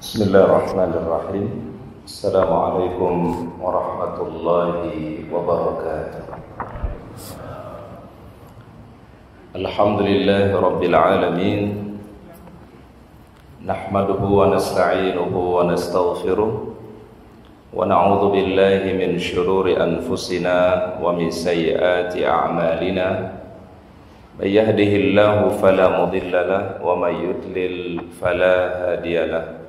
Bismillahirrahmanirrahim. Assalamualaikum warahmatullahi wabarakatuh. Alhamdulillahi rabbil alamin. Nahmaduhu wa nasta'inuhu wa nastaghfiruh wa na'udzu billahi min syururi anfusina wa min sayyiati a'malina. May yahdihillahu fala mudilla lahu wa may yudlil fala hadiya lahu.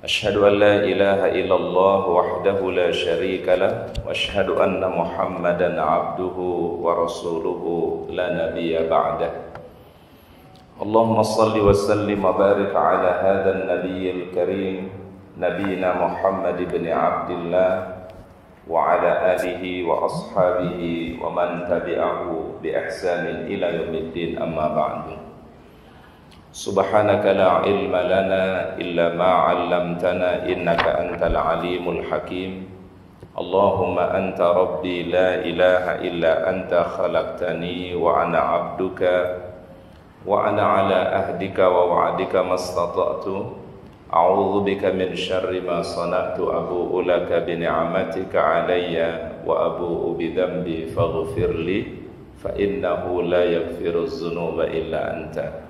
Asyhadu an la ilaha illallah wahdahu la syarika lah wa asyhadu anna Muhammadan abduhu wa rasuluhu la nabiyya ba'dah. Allahumma salli wa sallim wa barik ala hadzal nabiyyil karim nabiyina Muhammad ibn Abdullah wa ala alihi wa ashabihi wa man tabi'ahu bi ihsanin ila yaumiddin, amma ba'du. Subhanaka la ilma lana illa ma 'allamtana innaka antal alimul hakim. Allahumma anta rabbi la ilaha illa anta khalaqtani wa ana 'abduka wa ana 'ala ahdika wa wa'dika mastata'tu. A'udzu bika min syarri ma sana'tu, abu'u laka bi ni'matika 'alayya wa abu'u bi dhanbi faghfirli fa innahu la yaghfiruz dzunuba illa anta.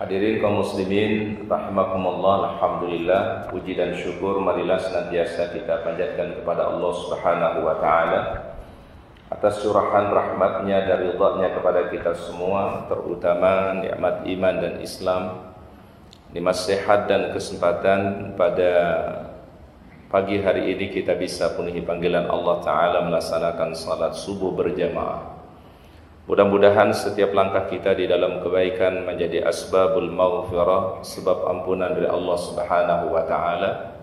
Hadirin kaum muslimin rahimakumullah, alhamdulillah, puji dan syukur marilah senantiasa kita panjatkan kepada Allah Subhanahu wa taala atas curahan rahmatnya dan ridha-Nya kepada kita semua, terutama nikmat iman dan Islam, nikmat sehat dan kesempatan pada pagi hari ini kita bisa penuhi panggilan Allah taala melaksanakan salat subuh berjamaah. Mudah-mudahan setiap langkah kita di dalam kebaikan menjadi asbabul maghfirah, sebab ampunan dari Allah Subhanahu wa taala,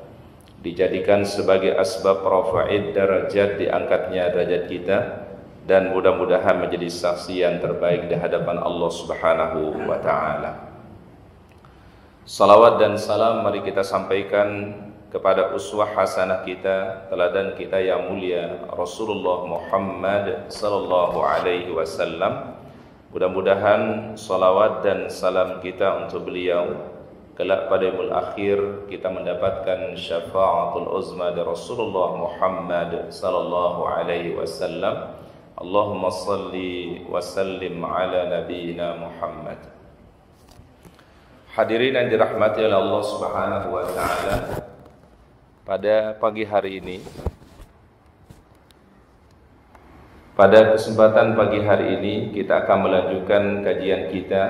dijadikan sebagai asbab rafa'id darajat, diangkatnya derajat kita, dan mudah-mudahan menjadi saksi yang terbaik di hadapan Allah Subhanahu wa taala. Salawat dan salam mari kita sampaikan kepada uswah hasanah kita, teladan kita yang mulia, Rasulullah Muhammad sallallahu alaihi wasallam. Mudah-mudahan salawat dan salam kita untuk beliau kelak pada yaumul akhir kita mendapatkan syafaatul uzma dari Rasulullah Muhammad sallallahu alaihi wasallam. Allahumma salli wa sallim ala nabiyyina Muhammad. Hadirin yang dirahmati oleh Allah Subhanahu wa taala, pada pagi hari ini, pada kesempatan pagi hari ini kita akan melanjutkan kajian kita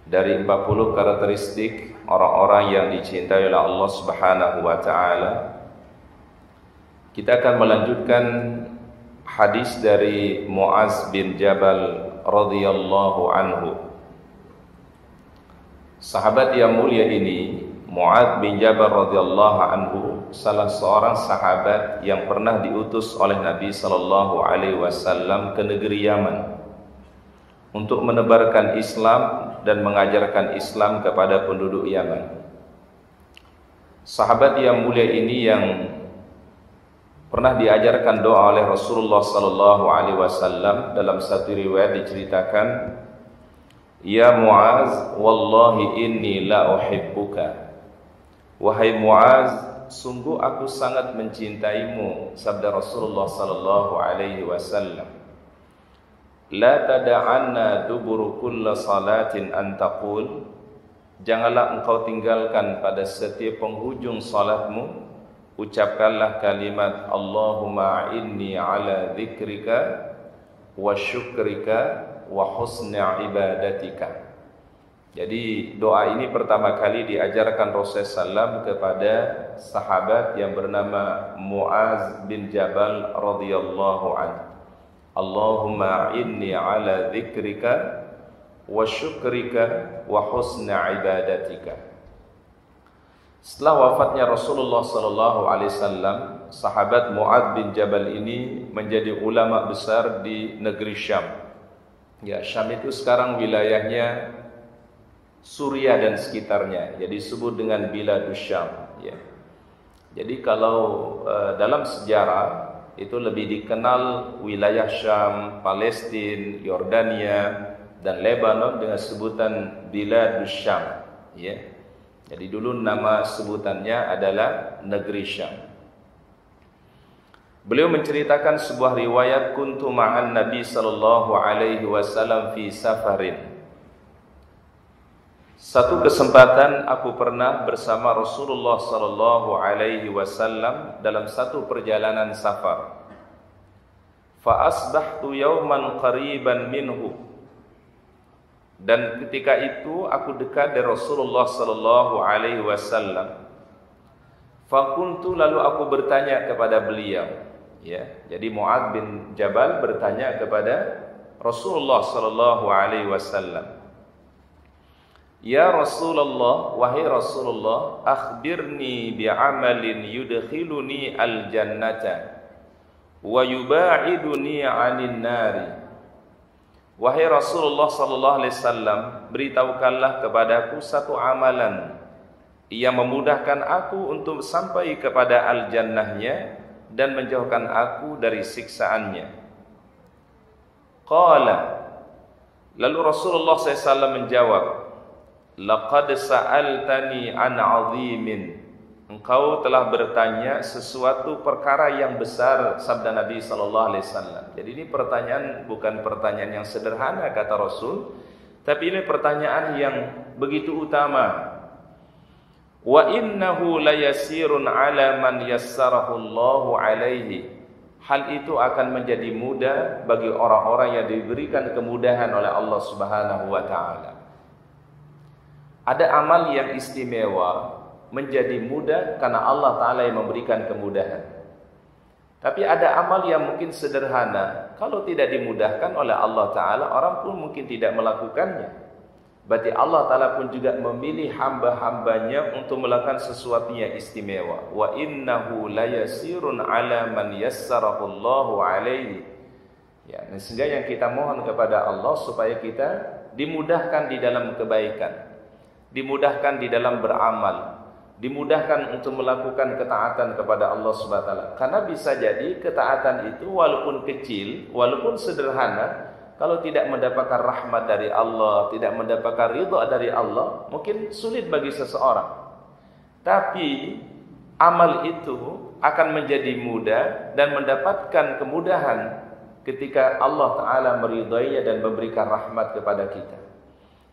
dari 40 karakteristik orang-orang yang dicintai oleh Allah Subhanahu wa taala. Kita akan melanjutkan hadis dari Muaz bin Jabal radhiyallahu anhu. Sahabat yang mulia ini, Mu'adz bin Jabal radhiyallahu anhu, salah seorang sahabat yang pernah diutus oleh Nabi sallallahu alaihi wasallam ke negeri Yaman untuk menebarkan Islam dan mengajarkan Islam kepada penduduk Yaman. Sahabat yang mulia ini yang pernah diajarkan doa oleh Rasulullah sallallahu alaihi wasallam. Dalam satu riwayat diceritakan, "Ya Mu'adz, wallahi inni la uhibbuka." Wahai Mu'adz, sungguh aku sangat mencintaimu, sabda Rasulullah sallallahu alaihi wasallam. La tada'anna duburu kulla salatin an taqul. Janganlah engkau tinggalkan pada setiap penghujung salatmu, ucapkanlah kalimat Allahumma inni ala dzikrika wa syukrika wa husni ibadatika. Jadi doa ini pertama kali diajarkan Rasulullah SAW kepada sahabat yang bernama Mu'adz bin Jabal radhiyallahu anhu. Allahumma inni ala dzikrika wa syukrika wa husni ibadatika. Setelah wafatnya Rasulullah sallallahu alaihi wasallam, sahabat Mu'adz bin Jabal ini menjadi ulama besar di negeri Syam. Ya, Syam itu sekarang wilayahnya Suriah dan sekitarnya, jadi disebut dengan Biladus Syam, ya. Jadi kalau dalam sejarah itu lebih dikenal wilayah Syam, Palestina, Yordania, dan Lebanon dengan sebutan Biladus Syam, ya. Jadi dulu nama sebutannya adalah negeri Syam. Beliau menceritakan sebuah riwayat, kuntu ma'an Nabi sallallahu alaihi wasallam fi safarin. Satu kesempatan aku pernah bersama Rasulullah sallallahu alaihi wasallam dalam satu perjalanan safar. Fa asbahtu yawman qariban minhu. Dan ketika itu aku dekat dari Rasulullah sallallahu alaihi wasallam. Fakuntu, lalu aku bertanya kepada beliau, ya. Jadi Mu'adz bin Jabal bertanya kepada Rasulullah sallallahu alaihi wasallam, "Ya Rasulullah, wahai Rasulullah, akhbirni bi'amalin yudkhiluni al-jannata wa yuba'iduni 'anil nari." Wahai Rasulullah sallallahu alaihi wasallam, beritahukanlah kepadaku satu amalan yang memudahkan aku untuk sampai kepada al-jannahnya dan menjauhkan aku dari siksaannya. Qala, lalu Rasulullah SAW menjawab, laqad sa'altani an 'azimin. Engkau telah bertanya sesuatu perkara yang besar, sabda Nabi sallallahu alaihi wasallam. Jadi ini pertanyaan bukan pertanyaan yang sederhana kata Rasul, tapi ini pertanyaan yang begitu utama. Wa innahu layasirun 'ala man yassarahu Allahu alaihi. Hal itu akan menjadi mudah bagi orang-orang yang diberikan kemudahan oleh Allah Subhanahu wa taala. Ada amal yang istimewa menjadi mudah karena Allah Ta'ala yang memberikan kemudahan. Tapi ada amal yang mungkin sederhana, kalau tidak dimudahkan oleh Allah Ta'ala, orang pun mungkin tidak melakukannya. Berarti Allah Ta'ala pun juga memilih hamba-hambanya untuk melakukan sesuatu yang istimewa. Wa innahu layasirun 'ala man yassarahu Allahu alaihi. Ya, sehingga yang kita mohon kepada Allah supaya kita dimudahkan di dalam kebaikan, dimudahkan di dalam beramal, dimudahkan untuk melakukan ketaatan kepada Allah Subhanahu wa taala. Karena bisa jadi ketaatan itu walaupun kecil, walaupun sederhana, kalau tidak mendapatkan rahmat dari Allah, tidak mendapatkan ridha dari Allah, mungkin sulit bagi seseorang. Tapi amal itu akan menjadi mudah dan mendapatkan kemudahan ketika Allah Ta'ala meridainya dan memberikan rahmat kepada kita.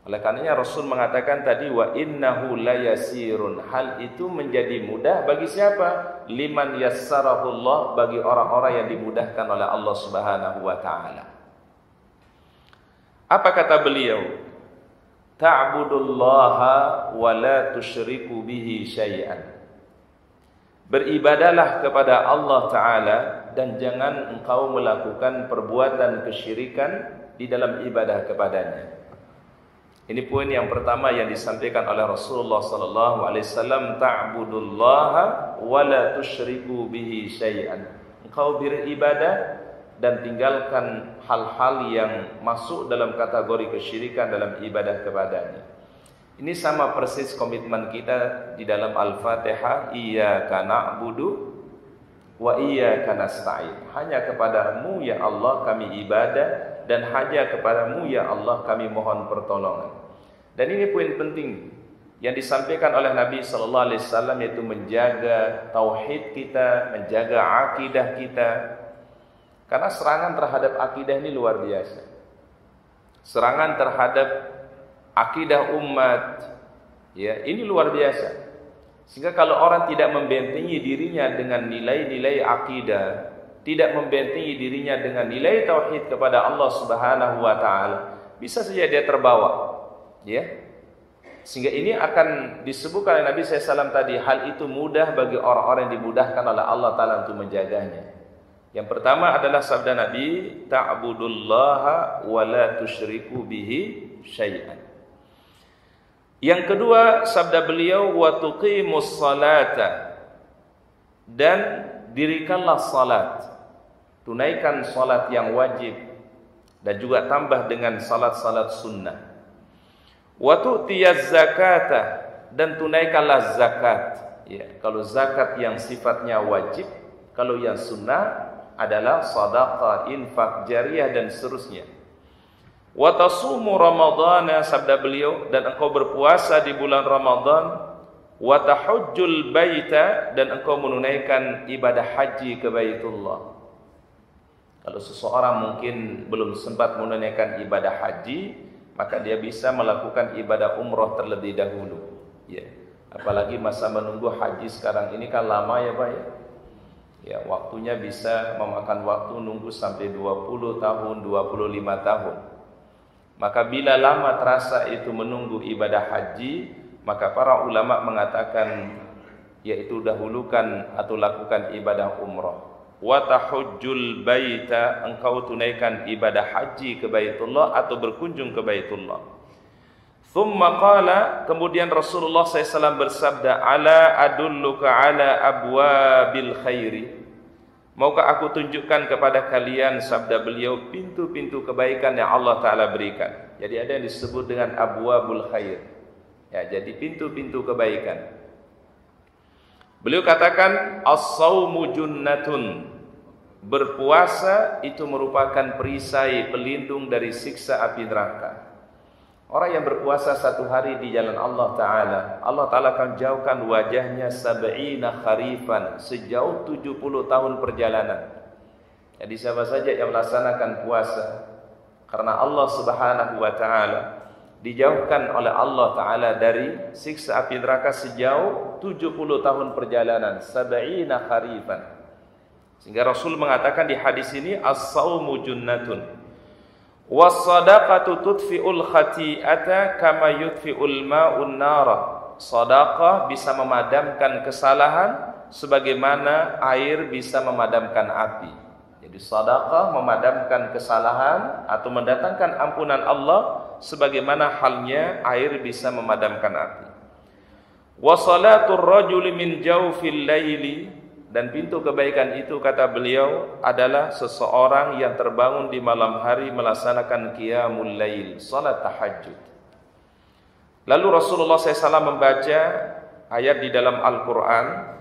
Oleh karenanya Rasul mengatakan tadi, wa innahu layasirun. Hal itu menjadi mudah bagi siapa? Liman yassarahullah, bagi orang-orang yang dimudahkan oleh Allah Subhanahu wa taala. Apa kata beliau? Ta'budullaha wa la tusyriku bihi syai'an. Beribadalah kepada Allah Ta'ala dan jangan engkau melakukan perbuatan kesyirikan di dalam ibadah kepadanya. Ini poin yang pertama yang disampaikan oleh Rasulullah sallallahu alaihi wasallam, ta'budullaha wa la tusyriku bihi syai'an. Engkau beribadah dan tinggalkan hal-hal yang masuk dalam kategori kesyirikan dalam ibadah kepadanya. Ini sama persis komitmen kita di dalam Al-Fatihah, iyyaka na'budu wa iyyaka nasta'in. Hanya kepadamu ya Allah kami ibadah dan hanya kepadamu ya Allah kami mohon pertolongan. Dan ini poin penting yang disampaikan oleh Nabi sallallahu alaihi wasallam, yaitu menjaga tauhid kita, menjaga akidah kita. Karena serangan terhadap akidah ini luar biasa. Serangan terhadap akidah umat, ya, ini luar biasa. Sehingga kalau orang tidak membentengi dirinya dengan nilai-nilai akidah, tidak membentengi dirinya dengan nilai tauhid kepada Allah Subhanahu wa taala, bisa saja dia terbawa, ya. Sehingga ini akan disebutkan oleh Nabi SAW tadi, hal itu mudah bagi orang-orang yang dimudahkan oleh Allah Ta'ala untuk menjaganya. Yang pertama adalah sabda Nabi, ta'budullaha wa la tusyriku bihi syai'an. Yang kedua sabda beliau, wa tuqimus salata, dan dirikanlah salat. Tunaikan salat yang wajib dan juga tambah dengan salat-salat sunnah. Wa tu'tiyaz zakata, dan tunaikanlah zakat. Ya, kalau zakat yang sifatnya wajib, kalau yang sunnah adalah sedekah, infak jariyah dan seterusnya. Wa tasumu ramadhana, sabda beliau, dan engkau berpuasa di bulan Ramadan, wa tahujjul baita, dan engkau menunaikan ibadah haji ke Baitullah. Kalau seseorang mungkin belum sempat menunaikan ibadah haji, maka dia bisa melakukan ibadah umroh terlebih dahulu. Ya, apalagi masa menunggu haji sekarang ini kan lama ya Pak ya. Ya, waktunya bisa memakan waktu nunggu sampai 20 tahun, 25 tahun. Maka bila lama terasa itu menunggu ibadah haji, maka para ulama mengatakan yaitu dahulukan atau lakukan ibadah umroh. Wa tahujjul baita, engkau tunaikan ibadah haji ke Baitullah atau berkunjung ke Baitullah. Thumma qala, kemudian Rasulullah SAW bersabda, ala adulluka ala abwabil khairi, maukah aku tunjukkan kepada kalian, sabda beliau, pintu-pintu kebaikan yang Allah Ta'ala berikan. Jadi ada yang disebut dengan abwabul khair. Ya, jadi pintu-pintu kebaikan. Beliau katakan, as-sawmu junnatun, berpuasa itu merupakan perisai pelindung dari siksa api neraka. Orang yang berpuasa satu hari di jalan Allah Ta'ala, Allah Ta'ala akan jauhkan wajahnya sab'ina kharifan, sejauh 70 tahun perjalanan. Jadi siapa saja yang melaksanakan puasa karena Allah Subhanahu wa Ta'ala, dijauhkan oleh Allah Ta'ala dari siksa api neraka sejauh 70 tahun perjalanan, sab'ina kharifan. Sehingga Rasul mengatakan di hadis ini, as-sawmu junnatun was-sadaqatu tudfi'ul khati'ata kama yudfi'ul ma'un nara. Sedekah bisa memadamkan kesalahan sebagaimana air bisa memadamkan api. Jadi sedekah memadamkan kesalahan atau mendatangkan ampunan Allah sebagaimana halnya air bisa memadamkan api. Wa salatur rajuli min jawfil laili, dan pintu kebaikan itu kata beliau adalah seseorang yang terbangun di malam hari melaksanakan qiyamul lail, salat tahajud. Lalu Rasulullah SAW membaca ayat di dalam Al-Quran.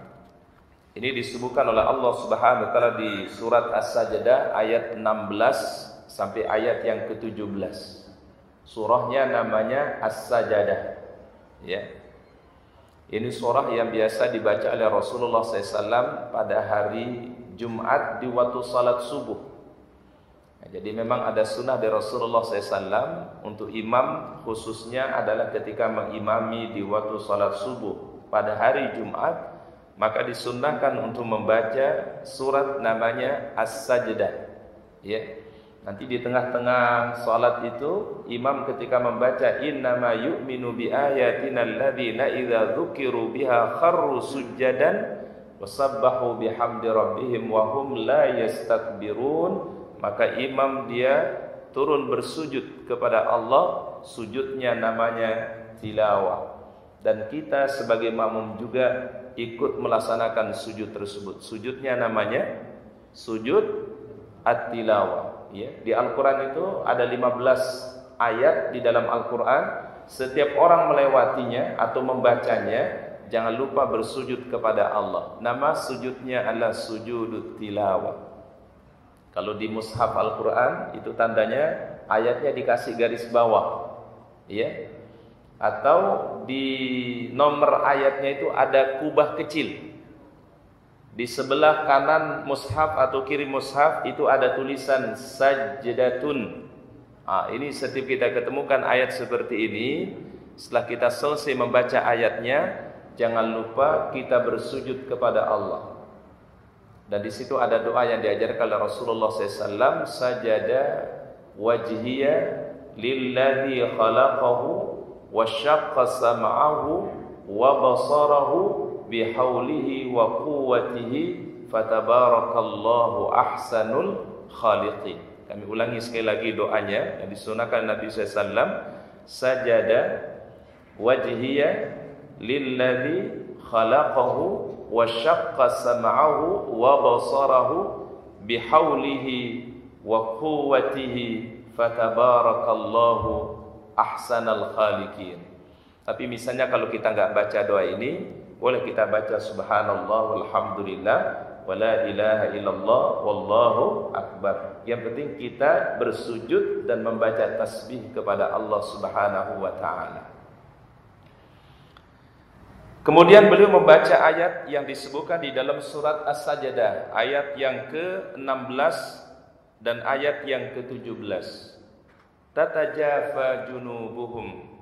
Ini disebutkan oleh Allah Subhanahu wa Ta'ala di surat As-Sajdah ayat 16 sampai ayat yang ke-17. Surahnya namanya As-Sajdah. Ya. Ini surah yang biasa dibaca oleh Rasulullah SAW pada hari Jumat di waktu salat subuh. Nah, jadi memang ada sunnah dari Rasulullah SAW untuk imam, khususnya adalah ketika mengimami di waktu salat subuh pada hari Jumat, maka disunnahkan untuk membaca surat namanya As-Sajdah. Ya. Nanti di tengah-tengah salat itu imam ketika membaca innama yu'minu bi ayatina alladziina idza dzukiru biha kharru sujjadan wasabbahu bihamdi rabbihim wa hum la yastakbirun, maka imam dia turun bersujud kepada Allah, sujudnya namanya tilawah, dan kita sebagai makmum juga ikut melaksanakan sujud tersebut. Sujudnya namanya sujud at-tilawah. Ya, di Al-Quran itu ada 15 ayat di dalam Al-Quran. Setiap orang melewatinya atau membacanya, jangan lupa bersujud kepada Allah. Nama sujudnya adalah sujudut tilawah. Kalau di mushaf Al-Quran itu tandanya ayatnya dikasih garis bawah, ya. Atau di nomor ayatnya itu ada kubah kecil. Di sebelah kanan mushaf atau kiri mushaf itu ada tulisan sajdatun. Ini setiap kita ketemukan ayat seperti ini, setelah kita selesai membaca ayatnya, jangan lupa kita bersujud kepada Allah. Dan di situ ada doa yang diajarkan oleh Rasulullah SAW, sajada wajhiya lilladzi khalaqahu wa syaqqa sam'ahu wa basarahu bihaulihi wa quwwatihi fatabarakallahu ahsanul khaliqin. Kami ulangi sekali lagi doanya yang disunahkan Nabi SAW, sajada wajhiya lilladzi khalaqahu wa syaqqa sam'ahu wa basarahu bihaulihi wa quwwatihi fatabarakallahu ahsanal khaliqin. Tapi misalnya kalau kita enggak baca doa ini, boleh kita baca subhanallah walhamdulillah wala ilaha illallah wallahu akbar. Yang penting kita bersujud dan membaca tasbih kepada Allah Subhanahu wa ta'ala. Kemudian beliau membaca ayat yang disebutkan di dalam surat As-Sajdah, ayat yang ke-16 dan ayat yang ke-17. Tatajafa junubuhum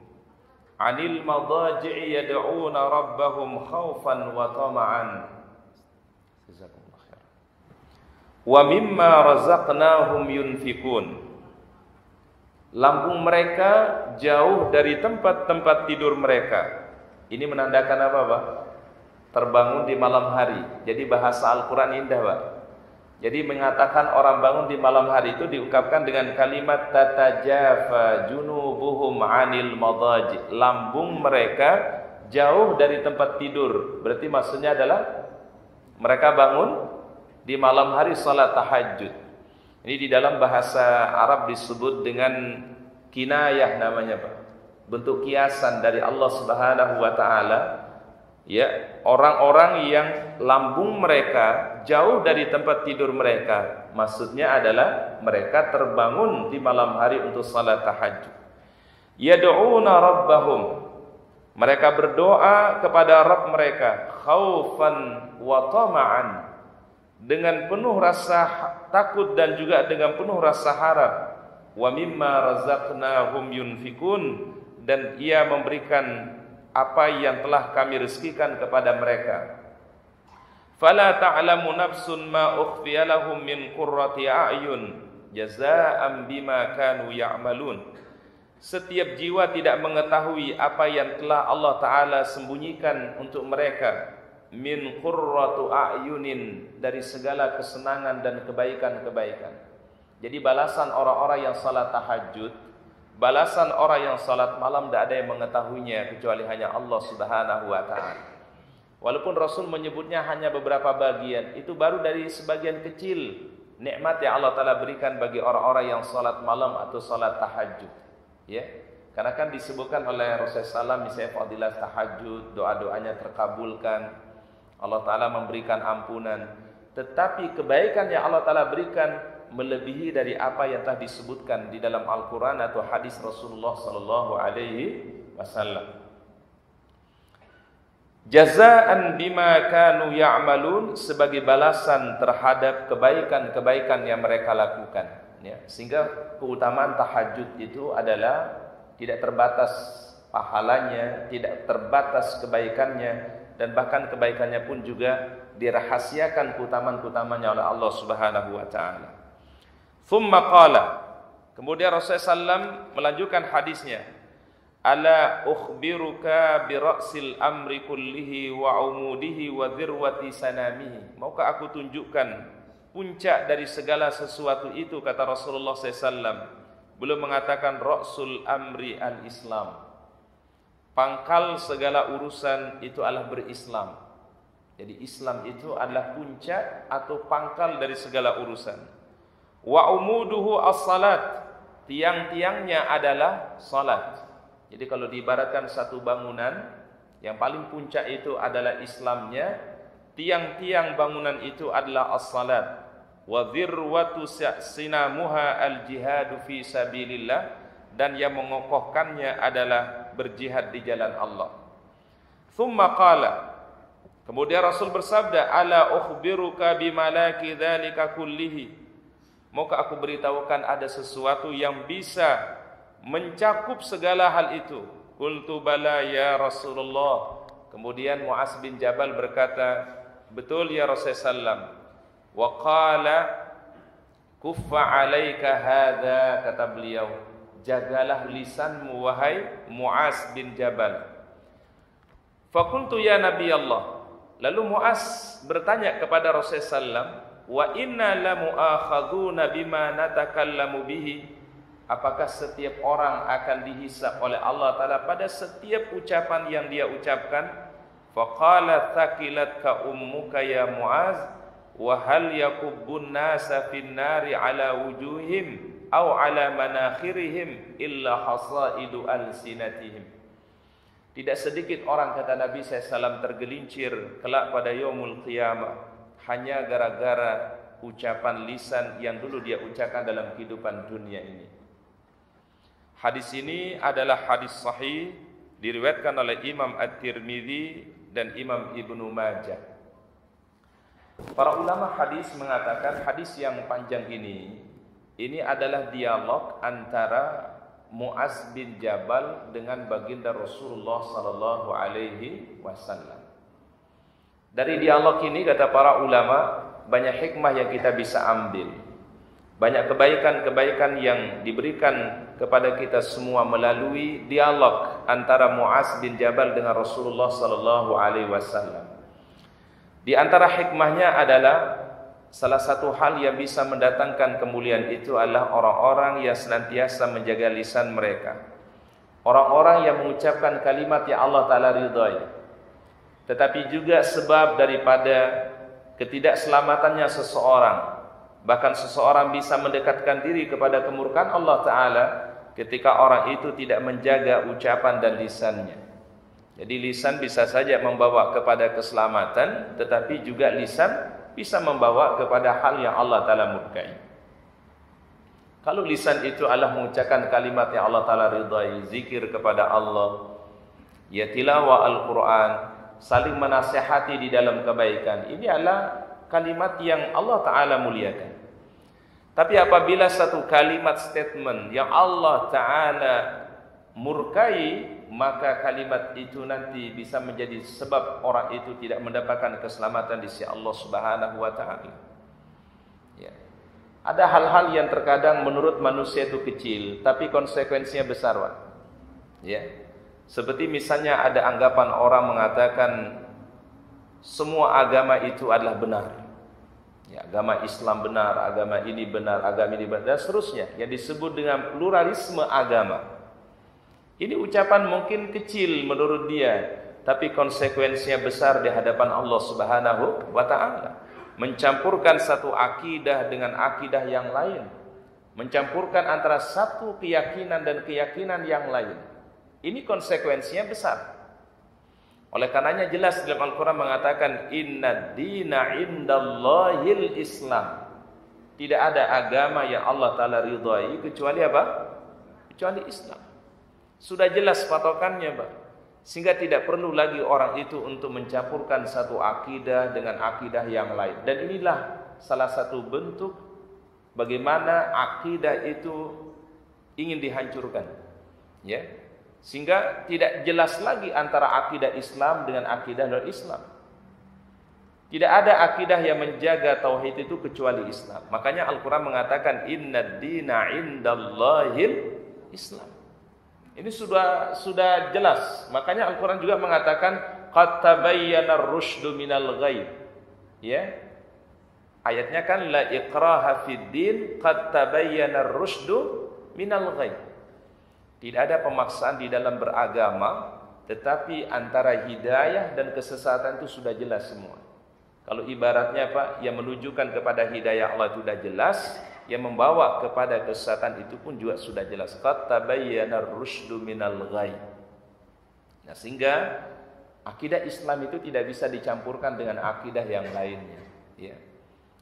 'anil madaji'i yad'una rabbahum khaufan wa tama'an. Jazakumullah khair. Wa mimma razaqnahum yunfikun. Lambung mereka jauh dari tempat-tempat tidur mereka. Ini menandakan apa, Pak? Terbangun di malam hari. Jadi bahasa Al-Quran indah, Pak. Jadi mengatakan orang bangun di malam hari itu diungkapkan dengan kalimat tatajafa junubuhum 'anil madaji. Lambung mereka jauh dari tempat tidur. Berarti maksudnya adalah mereka bangun di malam hari salat tahajud. Ini di dalam bahasa Arab disebut dengan kinayah namanya, Pak. Bentuk kiasan dari Allah Subhanahu wa taala, ya, orang-orang yang lambung mereka jauh dari tempat tidur mereka. Maksudnya adalah mereka terbangun di malam hari untuk salat tahajud. Yad'una rabbahum. Mereka berdoa kepada Rabb mereka khaufan wa tama'an, dengan penuh rasa takut dan juga dengan penuh rasa harap. Wa mimma razaqnahum yunfikun, dan ia memberikan apa yang telah kami rezekikan kepada mereka. Fala ta'lamu nafsun ma ukhfiya lahum min qurrati a'yun jazaa'an bima kanu ya'malun. Setiap jiwa tidak mengetahui apa yang telah Allah Ta'ala sembunyikan untuk mereka min qurratu a'yunin, dari segala kesenangan dan kebaikan-kebaikan. Jadi balasan orang-orang yang salat tahajud, balasan orang yang salat malam, tidak ada yang mengetahuinya kecuali hanya Allah Subhanahu wa taala. Walaupun Rasul menyebutnya hanya beberapa bagian, itu baru dari sebagian kecil nikmat yang Allah Taala berikan bagi orang-orang yang salat malam atau salat tahajud. Ya. Karena kan disebutkan oleh Rasulullah SAW misalnya fadilah tahajud, doa-doanya terkabulkan, Allah Taala memberikan ampunan. Tetapi kebaikan yang Allah Taala berikan melebihi dari apa yang telah disebutkan di dalam Al-Quran atau hadis Rasulullah sallallahu alaihi wasallam. Jazaan bima kanu ya'malun, sebagai balasan terhadap kebaikan-kebaikan yang mereka lakukan, ya. Sehingga keutamaan tahajud itu adalah tidak terbatas pahalanya, tidak terbatas kebaikannya, dan bahkan kebaikannya pun juga dirahasiakan keutamaan-keutamanya oleh Allah Subhanahu wa taala. Thumma qala, kemudian Rasulullah SAW melanjutkan hadisnya, ala ukhbiruka bi ra'sil amri kullihi wa umudihi wa dhirwati sanamihi. Maukah aku tunjukkan puncak dari segala sesuatu itu, kata Rasulullah SAW. Beliau mengatakan ra'sul amri al-Islam. Pangkal segala urusan itu adalah berislam. Jadi Islam itu adalah puncak atau pangkal dari segala urusan. Wa umuduhu as-salat, tiang-tiangnya adalah salat. Jadi kalau diibaratkan satu bangunan, yang paling puncak itu adalah Islamnya, tiang-tiang bangunan itu adalah as-salat. Wa dhirwatu sinamuha al-jihadu fi sabilillah, dan yang mengokohkannya adalah berjihad di jalan Allah. Thumma qala, kemudian Rasul bersabda, ala ukhbiruka bimalaki dzalika kullihi. Maukah aku beritahukan ada sesuatu yang bisa mencakup segala hal itu? Qultu bala ya Rasulullah. Kemudian Mu'az bin Jabal berkata, betul ya Rasulullah. Wa qala kuffa alaika hadha, kata beliau, jagalah lisanmu wahai Mu'az bin Jabal. Faqultu ya Nabi Allah. Lalu Mu'az bertanya kepada Rasulullah, wa inna lamu'akhaduna bima natakallamu bihi. Apakah setiap orang akan dihisab oleh Allah Ta'ala pada setiap ucapan yang dia ucapkan? Faqala thaqilatka ummuka ya Mu'az, wa hal yakubbun nasa fin nari ala wujuhim aw ala manakhirihim illa hasaidu alsinatihim. Tidak sedikit orang, kata Nabi SAW, tergelincir kelak pada yaumul qiyamah hanya gara-gara ucapan lisan yang dulu dia ucapkan dalam kehidupan dunia ini. Hadis ini adalah hadis sahih, diriwayatkan oleh Imam At-Tirmidzi dan Imam Ibnu Majah. Para ulama hadis mengatakan hadis yang panjang ini adalah dialog antara Muaz bin Jabal dengan baginda Rasulullah sallallahu alaihi wasallam. Dari dialog ini kata para ulama banyak hikmah yang kita bisa ambil. Banyak kebaikan-kebaikan yang diberikan kepada kita semua melalui dialog antara Muaz bin Jabal dengan Rasulullah sallallahu alaihi wasallam. Di antara hikmahnya adalah salah satu hal yang bisa mendatangkan kemuliaan itu adalah orang-orang yang senantiasa menjaga lisan mereka. Orang-orang yang mengucapkan kalimat yang Allah Ta'ala ridhai. Tetapi juga sebab daripada ketidakselamatannya seseorang. Bahkan seseorang bisa mendekatkan diri kepada kemurkaan Allah Ta'ala ketika orang itu tidak menjaga ucapan dan lisannya. Jadi lisan bisa saja membawa kepada keselamatan, tetapi juga lisan bisa membawa kepada hal yang Allah Ta'ala murkai. Kalau lisan itu adalah mengucapkan kalimat yang Allah Ta'ala ridhai, zikir kepada Allah, ya tilawah Al-Quran, saling menasihati di dalam kebaikan, ini adalah kalimat yang Allah Ta'ala muliakan. Tapi apabila satu kalimat statement yang Allah Ta'ala murkai, maka kalimat itu nanti bisa menjadi sebab orang itu tidak mendapatkan keselamatan di sisi Allah Subhanahu wa Ta'ala. Ya. Ada hal-hal yang terkadang menurut manusia itu kecil, tapi konsekuensinya besar, Pak. Ya. Seperti misalnya ada anggapan orang mengatakan semua agama itu adalah benar. Ya, agama Islam benar, agama ini benar, agama ini benar, dan seterusnya. Yang disebut dengan pluralisme agama. Ini ucapan mungkin kecil menurut dia, tapi konsekuensinya besar di hadapan Allah Subhanahu wa Ta'ala. Mencampurkan satu akidah dengan akidah yang lain, mencampurkan antara satu keyakinan dan keyakinan yang lain. Ini konsekuensinya besar. Oleh karenanya jelas dalam Al-Quran mengatakan inna dina indallahil Islam. Tidak ada agama yang Allah Ta'ala ridhai kecuali apa? Kecuali Islam. Sudah jelas patokannya, Pak. Sehingga tidak perlu lagi orang itu untuk mencampurkan satu akidah dengan akidah yang lain. Dan inilah salah satu bentuk bagaimana akidah itu ingin dihancurkan. Ya. Sehingga tidak jelas lagi antara akidah Islam dengan akidah non-Islam. Tidak ada akidah yang menjaga tauhid itu kecuali Islam. Makanya Al-Quran mengatakan innad dina indallahil Islam. Ini sudah jelas. Makanya Al-Quran juga mengatakan qad tabayyana ar-rusydu minal ghayy. Ya. Ayatnya kan la ikraha fid din qad tabayyana ar-rusydu minal ghayy. Tidak ada pemaksaan di dalam beragama, tetapi antara hidayah dan kesesatan itu sudah jelas semua. Kalau ibaratnya Pak, yang menunjukkan kepada hidayah Allah itu sudah jelas, yang membawa kepada kesesatan itu pun juga sudah jelas. Qad tabayyana ar-rusydu minal ghayy. Nah, sehingga akidah Islam itu tidak bisa dicampurkan dengan akidah yang lainnya, ya.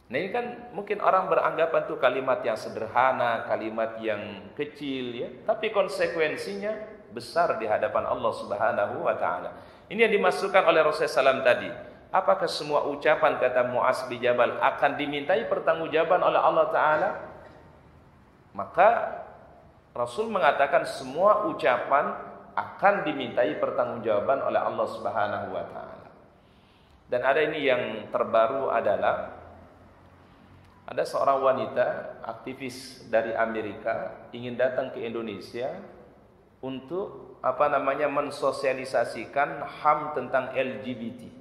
Nah, ini kan mungkin orang beranggapan itu kalimat yang sederhana, kalimat yang kecil, ya, tapi konsekuensinya besar di hadapan Allah Subhanahu wa Ta'ala. Ini yang dimasukkan oleh Rasulullah SAW tadi. Apakah semua ucapan kata Muaz bin Jabal akan dimintai pertanggungjawaban oleh Allah Ta'ala? Maka Rasul mengatakan semua ucapan akan dimintai pertanggungjawaban oleh Allah Subhanahu wa Ta'ala. Dan ada ini yang terbaru adalah ada seorang wanita aktivis dari Amerika ingin datang ke Indonesia untuk mensosialisasikan HAM tentang LGBT.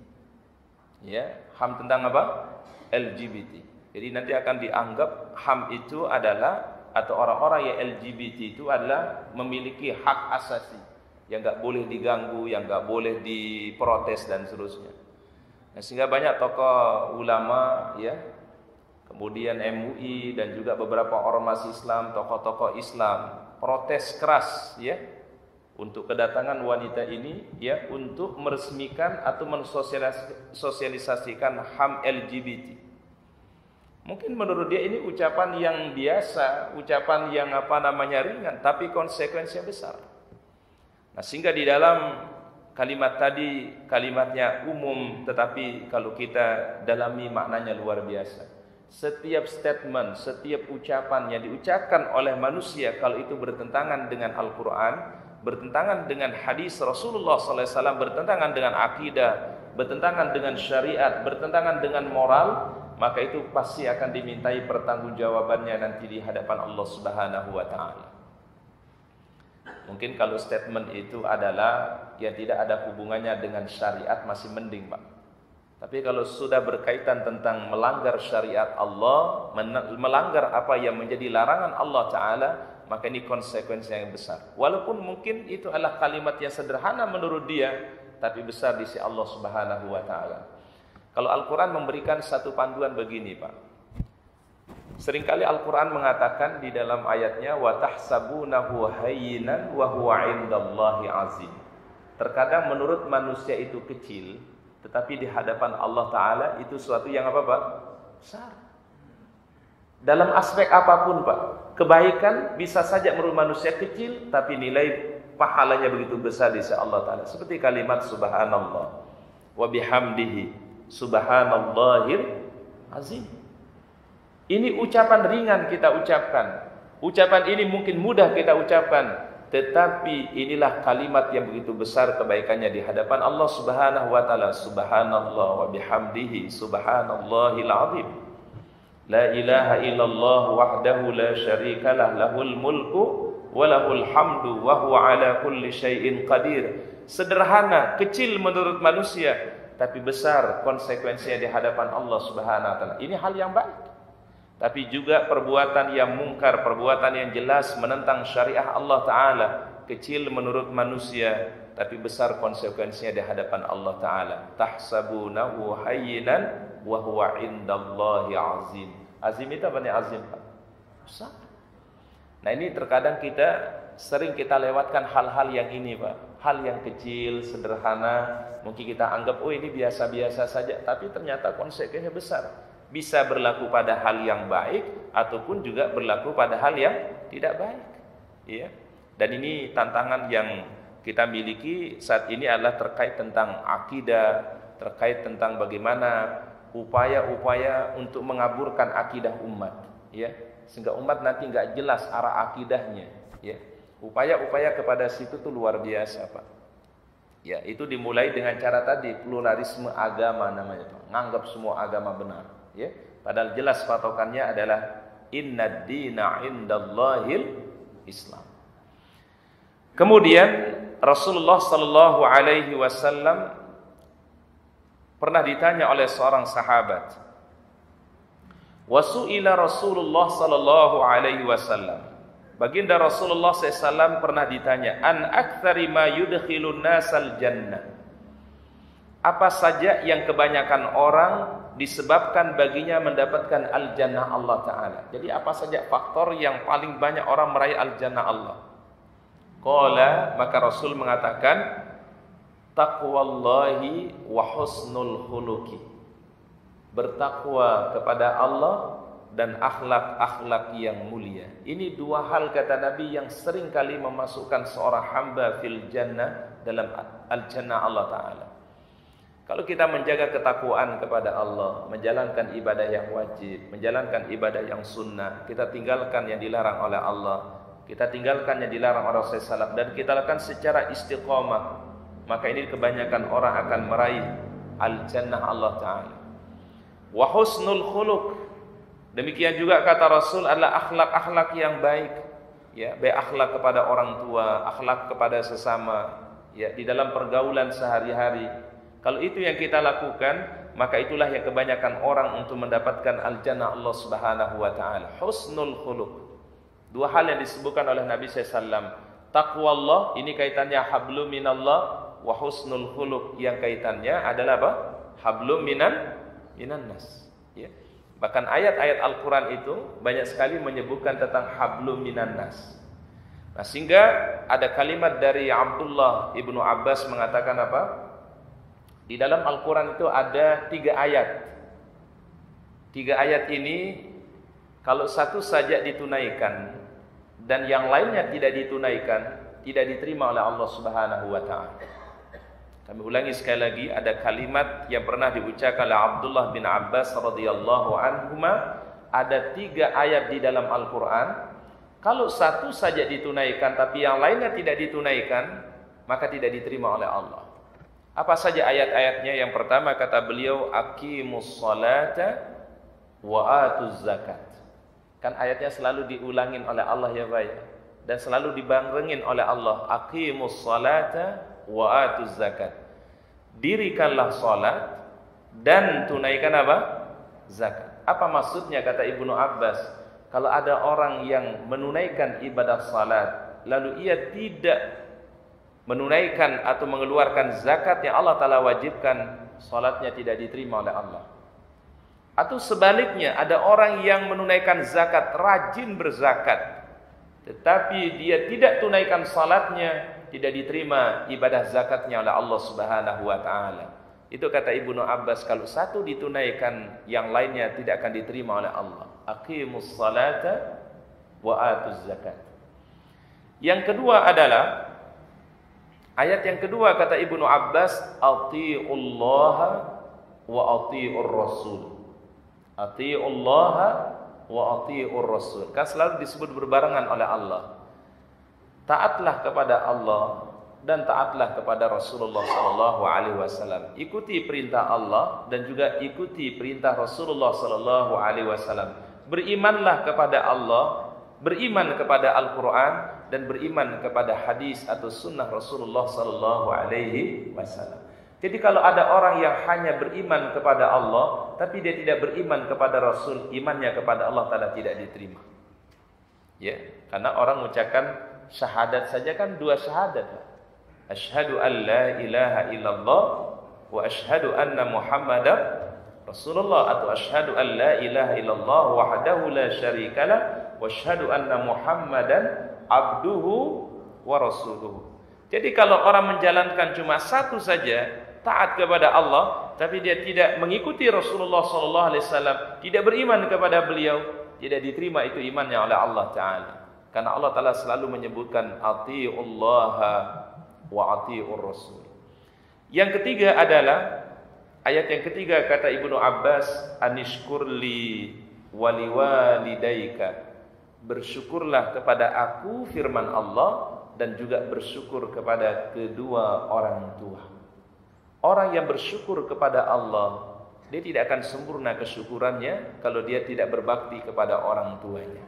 Ya, HAM tentang apa? LGBT. Jadi nanti akan dianggap HAM itu adalah, atau orang-orang yang LGBT itu adalah memiliki hak asasi yang enggak boleh diganggu, yang enggak boleh diprotes dan seterusnya. Nah, sehingga banyak tokoh ulama, ya, kemudian MUI dan juga beberapa ormas Islam, tokoh-tokoh Islam protes keras, ya, untuk kedatangan wanita ini, ya, untuk meresmikan atau mensosialisasikan HAM LGBT. Mungkin menurut dia ini ucapan yang biasa, ucapan yang ringan, tapi konsekuensinya besar. Nah, sehingga di dalam kalimat tadi kalimatnya umum, tetapi kalau kita dalami maknanya luar biasa. Setiap statement, setiap ucapan yang diucapkan oleh manusia kalau itu bertentangan dengan Al-Quran, bertentangan dengan hadis Rasulullah SAW, bertentangan dengan akidah, bertentangan dengan syariat, bertentangan dengan moral, maka itu pasti akan dimintai pertanggungjawabannya nanti di hadapan Allah Subhanahu wa taala. Mungkin kalau statement itu adalah yang tidak ada hubungannya dengan syariat masih mending, Pak. Tapi kalau sudah berkaitan tentang melanggar syariat Allah, melanggar apa yang menjadi larangan Allah Ta'ala, maka ini konsekuensi yang besar. Walaupun mungkin itu adalah kalimat yang sederhana menurut dia, tapi besar di sisi Allah Subhanahu wa Ta'ala. Kalau Al-Quran memberikan satu panduan begini, Pak. Seringkali Al-Quran mengatakan di dalam ayatnya, وَتَحْسَبُونَهُ هَيِّنًا وَهُوَ عِنْدَ اللَّهِ عَظِيمٌ. Terkadang menurut manusia itu kecil, tetapi di hadapan Allah Ta'ala itu suatu yang apa, Pak? Besar. Dalam aspek apapun, Pak. Kebaikan bisa saja menurut manusia kecil, tapi nilai pahalanya begitu besar di sisi Allah Ta'ala. Seperti kalimat subhanallah wa bihamdihi subhanallahil azim. Ini ucapan ringan kita ucapkan. Ucapan ini mungkin mudah kita ucapkan, tetapi inilah kalimat yang begitu besar kebaikannya di hadapan Allah Subhanahu wa taala. Subhanallah wa bihamdihi subhanallahil azim. La ilaha illallah wahdahu la syarikalah, lahul mulku wa lahul hamdu wa huwa ala kulli syai'in qadir. Sederhana, kecil menurut manusia, tapi besar konsekuensinya di hadapan Allah Subhanahu wa taala. Ini hal yang baik. Tapi juga perbuatan yang mungkar, perbuatan yang jelas menentang syariah Allah Ta'ala, kecil menurut manusia, tapi besar konsekuensinya di hadapan Allah Ta'ala. Tahsabunahu hayyinan wa huwa indallahi azim. Azim itu apa nih azim, Pak? Besar. Nah ini terkadang sering kita lewatkan hal-hal yang ini, Pak. Hal yang kecil, sederhana, mungkin kita anggap, oh ini biasa-biasa saja, tapi ternyata konsekuensinya besar. Bisa berlaku pada hal yang baik ataupun juga berlaku pada hal yang tidak baik, ya. Dan ini tantangan yang kita miliki saat ini adalah terkait tentang akidah, terkait tentang bagaimana upaya-upaya untuk mengaburkan akidah umat, ya, sehingga umat nanti nggak jelas arah akidahnya, ya. Upaya-upaya kepada situ tuh luar biasa, Pak. Ya, itu dimulai dengan cara tadi pluralisme agama namanya, Pak. Nganggap semua agama benar. Ya, padahal jelas patokannya adalah innad dina indallahil Islam. Kemudian Rasulullah sallallahu alaihi wasallam pernah ditanya oleh seorang sahabat. Wasu'ila Rasulullah sallallahu alaihi wasallam. Baginda Rasulullah SAW pernah ditanya, an aktsari ma yudkhilun nasal jannah. Apa saja yang kebanyakan orang disebabkan baginya mendapatkan al-jannah Allah Ta'ala. Jadi apa saja faktor yang paling banyak orang meraih al-jannah Allah? Qala, maka Rasul mengatakan, taqwallahi wa husnul khuluqi. Bertakwa kepada Allah dan akhlak-akhlak yang mulia. Ini dua hal kata Nabi yang sering kali memasukkan seorang hamba fil jannah, dalam al-jannah Allah Ta'ala. Kalau kita menjaga ketakwaan kepada Allah, menjalankan ibadah yang wajib, menjalankan ibadah yang sunnah, kita tinggalkan yang dilarang oleh Allah, kita tinggalkan yang dilarang oleh Rasulullah, dan kita lakukan secara istiqomah, maka ini kebanyakan orang akan meraih al-jannah Allah Ta'ala. Wa husnul khuluq, demikian juga kata Rasul adalah akhlak-akhlak yang baik, ya, baik akhlak kepada orang tua, akhlak kepada sesama, ya, di dalam pergaulan sehari-hari. Kalau itu yang kita lakukan, maka itulah yang kebanyakan orang untuk mendapatkan al-jannah Allah Subhanahu wa taala. Husnul khuluq. Dua hal yang disebutkan oleh Nabi SAW. Taqwa Allah, ini kaitannya hablum minallah, wa husnul khuluq, yang kaitannya adalah apa? Hablum minan nas. Ya. Bahkan ayat-ayat Al-Quran itu banyak sekali menyebutkan tentang hablum minan nas. Nah, sehingga ada kalimat dari Abdullah ibnu Abbas mengatakan apa? Di dalam Al-Quran itu ada 3 ayat. 3 ayat ini kalau satu saja ditunaikan dan yang lainnya tidak ditunaikan, tidak diterima oleh Allah Subhanahu wa taala. Kami ulangi sekali lagi, ada kalimat yang pernah diucapkan oleh Abdullah bin Abbas radhiyallahu anhuma, ada 3 ayat di dalam Al-Quran. Kalau satu saja ditunaikan tapi yang lainnya tidak ditunaikan, maka tidak diterima oleh Allah. Apa saja ayat-ayatnya? Yang pertama kata beliau, aqimus salata wa atuz zakat. Kan ayatnya selalu diulangin oleh Allah ya Pak ya, dan selalu dibarengin oleh Allah, aqimus salata wa atuz zakat. Dirikanlah salat dan tunaikan apa? Zakat. Apa maksudnya kata Ibnu Abbas? Kalau ada orang yang menunaikan ibadah salat lalu ia tidak menunaikan atau mengeluarkan zakat yang Allah Ta'ala wajibkan, salatnya tidak diterima oleh Allah. Atau sebaliknya, ada orang yang menunaikan zakat, rajin berzakat, tetapi dia tidak tunaikan salatnya, tidak diterima ibadah zakatnya oleh Allah Subhanahu wa Ta'ala. Itu kata Ibnu Abbas, kalau satu ditunaikan, yang lainnya tidak akan diterima oleh Allah. Aqimus salata wa atuz zakat. Yang kedua adalah ayat yang kedua kata Ibnu Abbas, atiullaha wa atiur rasul. Atiullaha wa atiur rasul. Kan selalu disebut berbarengan oleh Allah. Taatlah kepada Allah dan taatlah kepada Rasulullah sallallahu alaihi wasallam. Ikuti perintah Allah dan juga ikuti perintah Rasulullah sallallahu alaihi wasallam. Berimanlah kepada Allah, beriman kepada Al-Quran, dan beriman kepada hadis atau sunnah Rasulullah sallallahu alaihi wasallam. Jadi kalau ada orang yang hanya beriman kepada Allah tapi dia tidak beriman kepada Rasul, imannya kepada Allah Ta'ala tidak diterima. Ya, karena orang mengucapkan syahadat saja kan 2 syahadat. Asyhadu an la ilaha illallah wa asyhadu anna Muhammadar Rasulullah, atau asyhadu an la ilaha illallah wahdahu la syarikalah wa asyhadu anna Muhammadan abduhu wa rasuluhu. Jadi kalau orang menjalankan cuma satu saja, taat kepada Allah, tapi dia tidak mengikuti Rasulullah sallallahu alaihi wasallam, tidak beriman kepada beliau, tidak diterima itu imannya oleh Allah Ta'ala. Karena Allah Ta'ala selalu menyebutkan atiullaha wa atiur rasul. Yang ketiga adalah ayat yang ketiga kata Ibnu Abbas, anishkurli waliwalidaika. Bersyukurlah kepada aku, firman Allah, dan juga bersyukur kepada kedua orang tua. Orang yang bersyukur kepada Allah, dia tidak akan sempurna kesyukurannya kalau dia tidak berbakti kepada orang tuanya.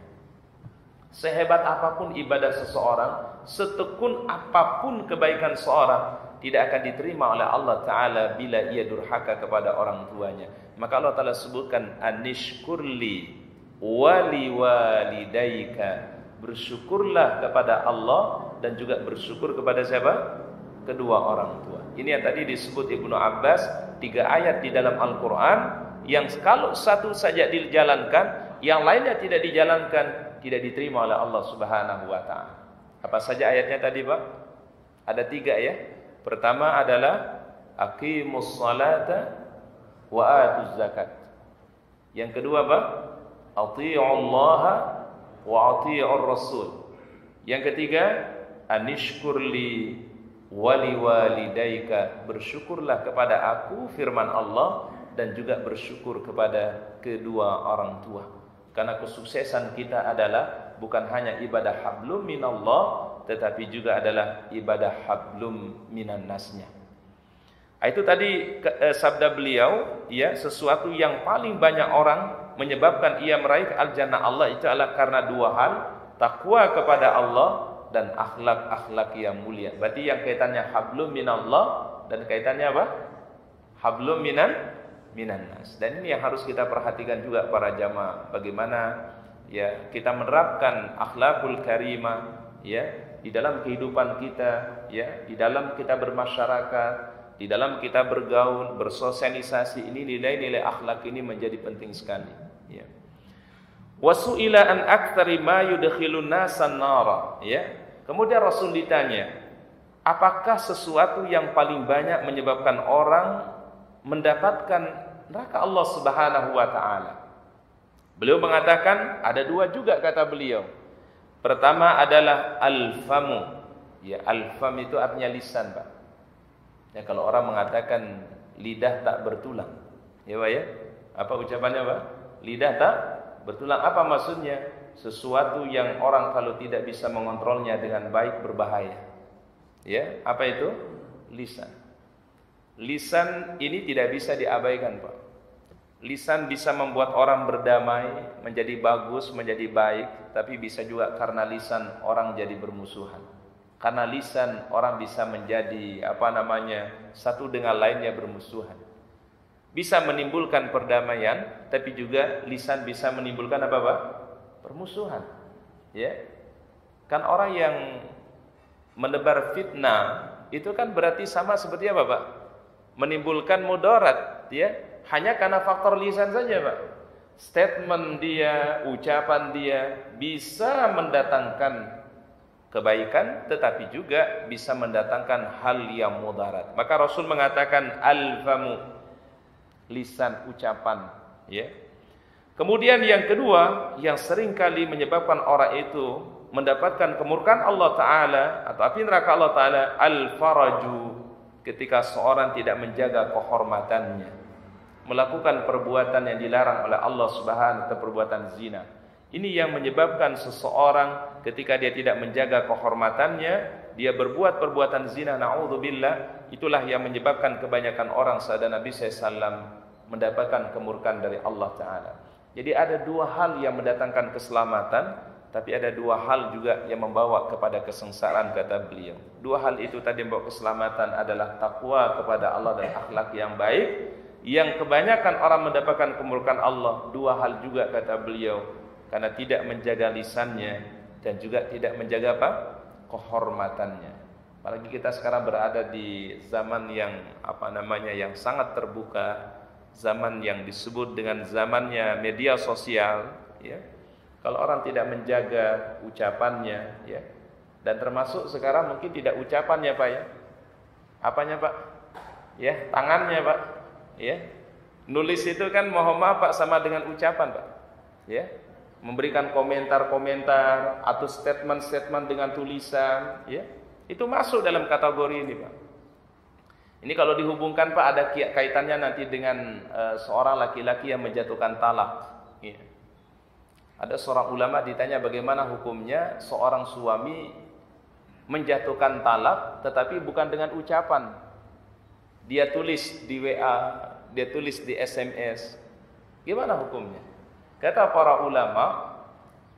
Sehebat apapun ibadah seseorang, setekun apapun kebaikan seorang, tidak akan diterima oleh Allah Ta'ala bila ia durhaka kepada orang tuanya. Maka Allah Ta'ala sebutkan anishkurli wali walidaika. Bersyukurlah kepada Allah dan juga bersyukur kepada siapa? Kedua orang tua. Ini yang tadi disebut Ibnu Abbas, 3 ayat di dalam Al-Quran yang kalau satu saja dijalankan, yang lainnya tidak dijalankan, tidak diterima oleh Allah Subhanahu wa Ta'ala. Apa saja ayatnya tadi Pak? Ada 3 ya. Pertama adalah aqimus salata wa atuz zakat. Yang kedua Pak, atiullaha wa atiur rasul. Yang ketiga, anishkurli waliwalidaika. Bersyukurlah kepada aku, firman Allah, dan juga bersyukur kepada kedua orang tua. Karena kesuksesan kita adalah bukan hanya ibadah hablum minallah, tetapi juga adalah ibadah hablum minan nasnya. Itu tadi sabda beliau, ya, sesuatu yang paling banyak orang menyebabkan ia meraih al-jannah Allah itu adalah karena 2 hal, takwa kepada Allah dan akhlak-akhlak yang mulia. Berarti yang kaitannya hablum minallah dan kaitannya apa? Hablum minan nas. Dan ini yang harus kita perhatikan juga para jamaah, bagaimana ya kita menerapkan akhlakul karimah ya di dalam kehidupan kita, ya di dalam kita bermasyarakat, di dalam kita bergaul, bersosialisasi. Ini nilai-nilai akhlak ini menjadi penting sekali, ya. Wasu'ila an aktsari ma yudkhilun nasan nara, ya. Kemudian Rasul ditanya, apakah sesuatu yang paling banyak menyebabkan orang mendapatkan neraka Allah Subhanahu wa Ta'ala? Beliau mengatakan ada 2 juga kata beliau. Pertama adalah al-famu. Ya, al-fam itu artinya lisan, Pak. Ya, kalau orang mengatakan lidah tak bertulang, ya Pak ya, apa ucapannya Pak? Lidah tak bertulang, apa maksudnya? Sesuatu yang orang kalau tidak bisa mengontrolnya dengan baik berbahaya. Ya, apa itu? Lisan. Lisan ini tidak bisa diabaikan Pak. Lisan bisa membuat orang berdamai, menjadi bagus, menjadi baik, tapi bisa juga karena lisan orang jadi bermusuhan. Karena lisan orang bisa menjadi satu dengan lainnya bermusuhan. Bisa menimbulkan perdamaian, tapi juga lisan bisa menimbulkan apa Pak? Permusuhan. Ya. Kan orang yang menebar fitnah itu kan berarti sama seperti apa Pak? Menimbulkan mudarat, ya. Hanya karena faktor lisan saja Pak. Statement dia, ucapan dia bisa mendatangkan kebaikan, tetapi juga bisa mendatangkan hal yang mudarat. Maka Rasul mengatakan al-famu, lisan, ucapan, ya. Kemudian yang kedua yang sering kali menyebabkan orang itu mendapatkan kemurkaan Allah Ta'ala atau api neraka Allah Ta'ala, al-faraju, ketika seorang tidak menjaga kehormatannya, melakukan perbuatan yang dilarang oleh Allah Subhanahu wa ta'ala, perbuatan zina. Ini yang menyebabkan seseorang ketika dia tidak menjaga kehormatannya, dia berbuat perbuatan zina, na'udzubillah. Itulah yang menyebabkan kebanyakan orang sahabat Nabi SAW mendapatkan kemurkaan dari Allah Ta'ala. Jadi ada dua hal yang mendatangkan keselamatan, tapi ada dua hal juga yang membawa kepada kesengsaraan, kata beliau. Dua hal itu tadi yang membawa keselamatan adalah takwa kepada Allah dan akhlak yang baik. Yang kebanyakan orang mendapatkan kemurkaan Allah, dua hal juga kata beliau, karena tidak menjaga lisannya dan juga tidak menjaga apa? Kehormatannya. Apalagi kita sekarang berada di zaman yang yang sangat terbuka, zaman yang disebut dengan zamannya media sosial, ya. Kalau orang tidak menjaga ucapannya, ya. Dan termasuk sekarang mungkin tidak ucapannya Pak ya. Apanya Pak? Ya, tangannya Pak. Ya. Nulis itu kan mohon maaf Pak sama dengan ucapan Pak. Ya. Memberikan komentar-komentar atau statement-statement dengan tulisan, ya, itu masuk dalam kategori ini Pak. Ini kalau dihubungkan Pak ada kaitannya nanti dengan seorang laki-laki yang menjatuhkan talak. Ya. Ada seorang ulama ditanya bagaimana hukumnya seorang suami menjatuhkan talak, tetapi bukan dengan ucapan. Dia tulis di WA, dia tulis di SMS. Gimana hukumnya? Kata para ulama,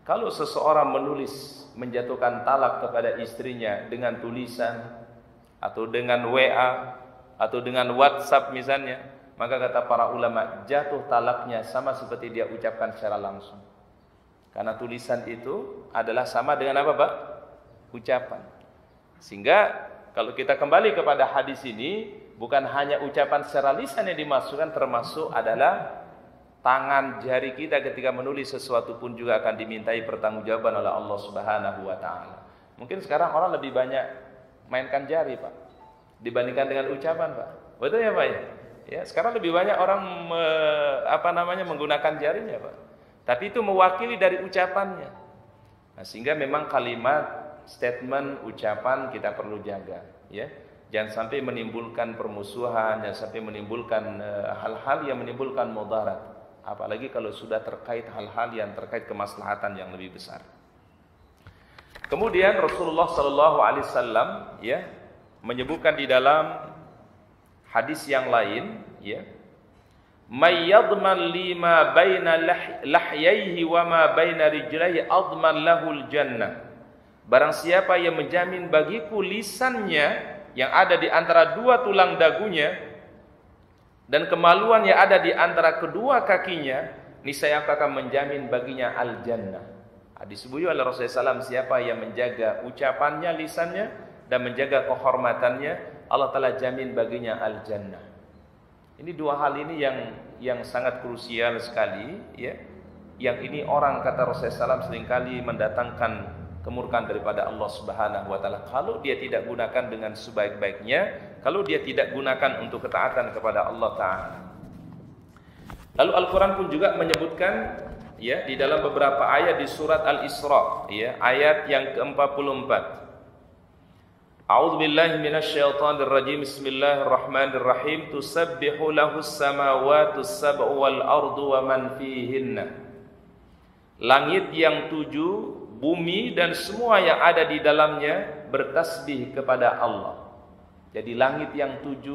kalau seseorang menulis menjatuhkan talak kepada istrinya dengan tulisan atau dengan WA atau dengan WhatsApp misalnya, maka kata para ulama jatuh talaknya sama seperti dia ucapkan secara langsung. Karena tulisan itu adalah sama dengan apa Pak? Ucapan. Sehingga kalau kita kembali kepada hadis ini, bukan hanya ucapan secara lisan yang dimasukkan, termasuk adalah tangan jari kita ketika menulis sesuatu pun juga akan dimintai pertanggungjawaban oleh Allah Subhanahu wa ta'ala. Mungkin sekarang orang lebih banyak mainkan jari Pak dibandingkan dengan ucapan Pak. Betul ya Pak ya? Ya, sekarang lebih banyak orang menggunakan jarinya Pak. Tapi itu mewakili dari ucapannya. Nah, sehingga memang kalimat, statement, ucapan kita perlu jaga, ya. Jangan sampai menimbulkan permusuhan, jangan sampai menimbulkan hal-hal yang menimbulkan mudarat. Apalagi kalau sudah terkait hal-hal yang terkait kemaslahatan yang lebih besar. Kemudian Rasulullah sallallahu alaihi wasallam ya menyebutkan di dalam hadis yang lain, ya, may yadman lima baina lahyaihi wa ma baina rijlaihi adman lahul jannah. Barang siapa yang menjamin bagiku lisannya yang ada di antara dua tulang dagunya dan kemaluan yang ada di antara kedua kakinya, niscaya aku akan menjamin baginya al-jannah. Disebut oleh Rasulullah SAW, siapa yang menjaga ucapannya, lisannya, dan menjaga kehormatannya, Allah Ta'ala jamin baginya al-jannah. Ini dua hal ini yang sangat krusial sekali, ya. Yang ini orang, kata Rasulullah SAW, seringkali mendatangkan kemurkaan daripada Allah Subhanahu wa ta'ala kalau dia tidak gunakan dengan sebaik-baiknya, kalau dia tidak gunakan untuk ketaatan kepada Allah Ta'ala. Lalu Al-Quran pun juga menyebutkan, ya, di dalam beberapa ayat di surat Al-Isra, ya, ayat yang ke-44, A'udzu billahi minasyaitonir rajim. Bismillahirrahmanirrahim. Tusabbihu lahus samawati sab'u wal ardu wa man fihinna. Langit yang 7, bumi dan semua yang ada di dalamnya bertasbih kepada Allah. Jadi langit yang 7,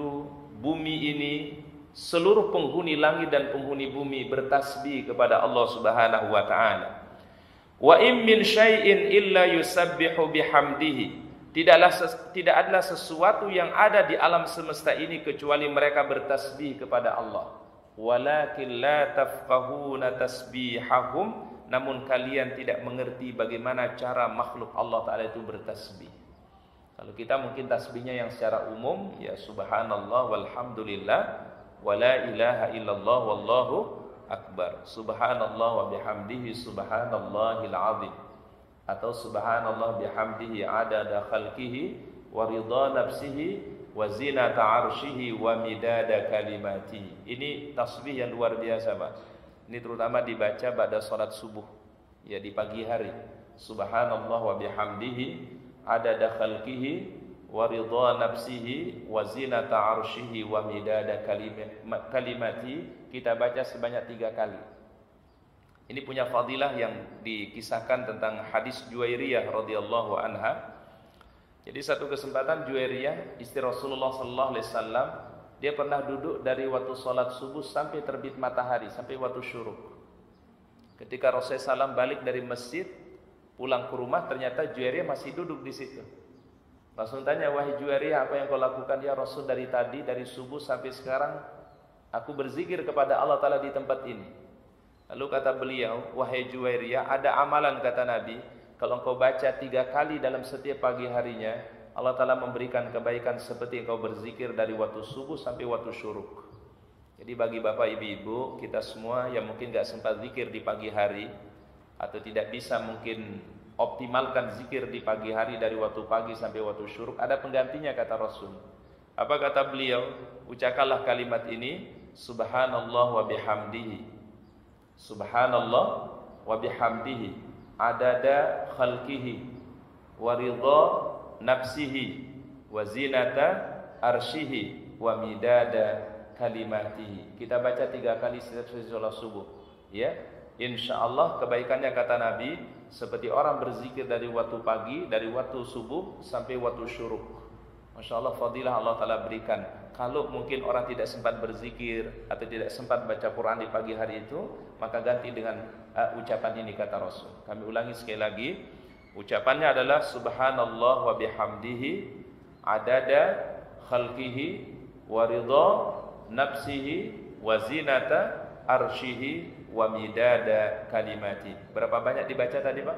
bumi ini, seluruh penghuni langit dan penghuni bumi bertasbih kepada Allah Subhanahu wa taala. Wa in min syai'in illa yusabbihu bihamdihi. Tidak adalah sesuatu yang ada di alam semesta ini kecuali mereka bertasbih kepada Allah. Walakin la tafqahuna tasbihahum, namun kalian tidak mengerti bagaimana cara makhluk Allah Ta'ala itu bertasbih. Kalau kita mungkin tasbihnya yang secara umum, ya subhanallah walhamdulillah wa la ilaha illallah wallahu akbar. Subhanallah wa bihamdihi subhanallahil azim. Atau subhanallah bihamdihi adada khalqihi wa ridha nafsihi wa zinata arshihi wa midada kalimati. Ini tasbih yang luar biasa, Pak. Ini terutama dibaca pada salat subuh, ya di pagi hari. Subhanallah wa bihamdihi adada khalqihi wa ridha nafsihi wa zinata arshihi wa midada kalimati. Kita baca sebanyak 3 kali. Ini punya fadilah yang dikisahkan tentang hadis Juwairiyah radhiyallahu anha. Jadi satu kesempatan Juwairiyah, istri Rasulullah sallallahu alaihi wasallam, dia pernah duduk dari waktu salat subuh sampai terbit matahari, sampai waktu syuruk. Ketika Rasulullah SAW balik dari masjid, pulang ke rumah, ternyata Juwairiyah masih duduk di situ. Rasul tanya, "Wahai Juwairiyah, apa yang kau lakukan?" "Ya Rasul, dari tadi, dari subuh sampai sekarang, aku berzikir kepada Allah Ta'ala di tempat ini." Lalu kata beliau, "Wahai Juwairiyah, ada amalan," kata Nabi, "kalau engkau baca 3 kali dalam setiap pagi harinya, Allah Ta'ala memberikan kebaikan seperti engkau berzikir dari waktu subuh sampai waktu syuruk." Jadi bagi bapak ibu-ibu, kita semua yang mungkin gak sempat zikir di pagi hari, atau tidak bisa mungkin optimalkan zikir di pagi hari dari waktu pagi sampai waktu syuruk, ada penggantinya kata Rasul. Apa kata beliau? Ucapkanlah kalimat ini, subhanallah wa bihamdihi. Subhanallah wa bihamdihi adada khalqihi wa ridha nafsihi wa zinata arshihi wa midada kalimatihi. Kita baca 3 kali setiap sholat subuh, ya. Insyaallah kebaikannya kata Nabi seperti orang berzikir dari waktu pagi, dari waktu subuh sampai waktu syuruk. Masya Allah, fadilah Allah Ta'ala berikan. Kalau mungkin orang tidak sempat berzikir atau tidak sempat baca Quran di pagi hari itu, maka ganti dengan ucapan ini kata Rasul. Kami ulangi sekali lagi. Ucapannya adalah subhanallah wa bihamdihi adada khalqihi wa ridha nafsihi wa zinata arshihi wa midada kalimati. Berapa banyak dibaca tadi, Pak?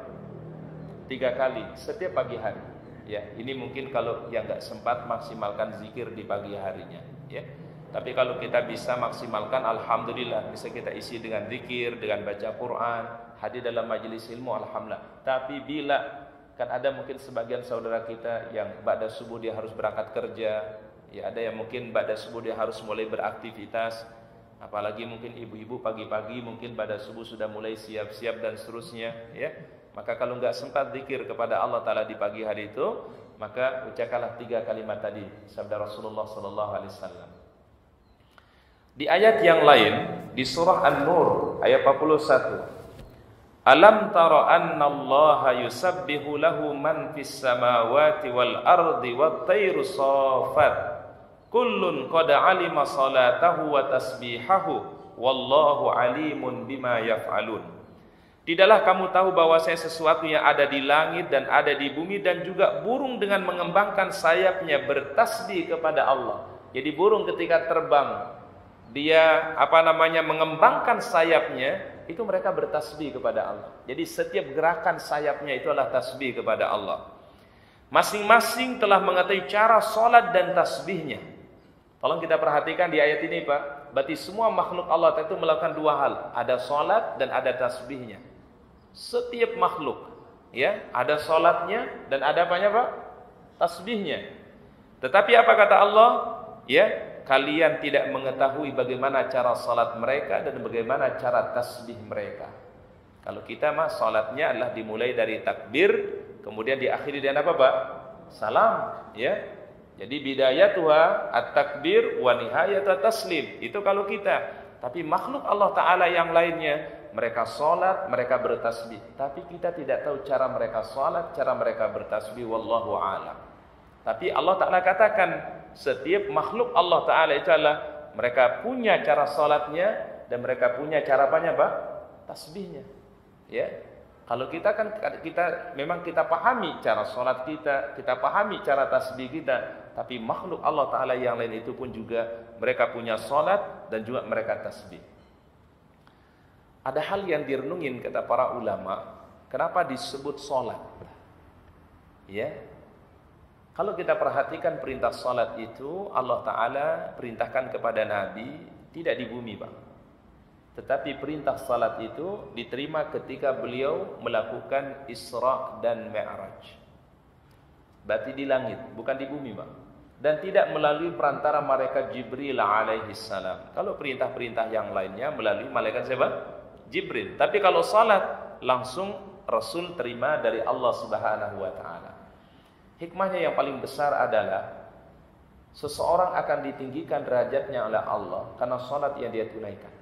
3 kali setiap pagi hari. Ya, ini mungkin kalau yang enggak sempat maksimalkan zikir di pagi harinya, ya. Tapi kalau kita bisa maksimalkan, alhamdulillah, bisa kita isi dengan zikir, dengan baca Quran, hadir dalam majelis ilmu, alhamdulillah. Tapi bila kan ada mungkin sebagian saudara kita yang ba'da subuh dia harus berangkat kerja, ya ada yang mungkin ba'da subuh dia harus mulai beraktivitas, apalagi mungkin ibu-ibu pagi-pagi mungkin ba'da subuh sudah mulai siap-siap dan seterusnya, ya. Maka kalau enggak sempat zikir kepada Allah Ta'ala di pagi hari itu, maka ucapkanlah 3 kalimat tadi, sabda Rasulullah sallallahu alaihi wasallam. Di ayat yang lain, di surah An-Nur ayat 41, alam tara anna allaha yusabbihu lahu man fis samawati wal ardi wat tayru safat kullun qad alima salatahu wa tasbihahu wallahu alimun bima yaf'alun. Tidaklah kamu tahu bahwasanya sesuatu yang ada di langit dan ada di bumi, dan juga burung dengan mengembangkan sayapnya bertasbih kepada Allah. Jadi burung ketika terbang, dia mengembangkan sayapnya, itu mereka bertasbih kepada Allah. Jadi setiap gerakan sayapnya itu adalah tasbih kepada Allah. Masing-masing telah mengetahui cara sholat dan tasbihnya. Tolong kita perhatikan di ayat ini, Pak. Berarti semua makhluk Allah itu melakukan 2 hal. Ada sholat dan ada tasbihnya. Setiap makhluk, ya, ada sholatnya dan ada apanya, Pak? Tasbihnya. Tetapi apa kata Allah? Ya, kalian tidak mengetahui bagaimana cara sholat mereka dan bagaimana cara tasbih mereka. Kalau kita mah sholatnya adalah dimulai dari takbir, kemudian diakhiri dengan apa, Pak? salam, ya. Jadi bidayatuha at-takbir wa nihayatuha taslim. Itu kalau kita. Tapi makhluk Allah Ta'ala yang lainnya, mereka sholat, mereka bertasbih. Tapi kita tidak tahu cara mereka sholat, cara mereka bertasbih. Wallahu a'lam. Tapi Allah Ta'ala katakan, setiap makhluk Allah Ta'ala itu adalah mereka punya cara sholatnya dan mereka punya cara apanya, Pak? Tasbihnya. Ya. Kalau kita kan memang kita pahami cara sholat kita pahami cara tasbih kita, tapi makhluk Allah Ta'ala yang lain itu pun juga mereka punya sholat dan juga mereka tasbih. Ada hal yang direnungin kata para ulama, kenapa disebut sholat? Ya, kalau kita perhatikan perintah sholat itu Allah Ta'ala perintahkan kepada Nabi tidak di bumi, Pak. Tetapi perintah salat itu diterima ketika beliau melakukan Isra dan Mi'raj. Berarti di langit, bukan di bumi, Pak. Dan tidak melalui perantara malaikat Jibril alaihi salam. Kalau perintah-perintah yang lainnya melalui malaikat siapa? Jibril. Tapi kalau salat langsung Rasul terima dari Allah Subhanahu wa taala. Hikmahnya yang paling besar adalah seseorang akan ditinggikan derajatnya oleh Allah karena salat yang dia tunaikan.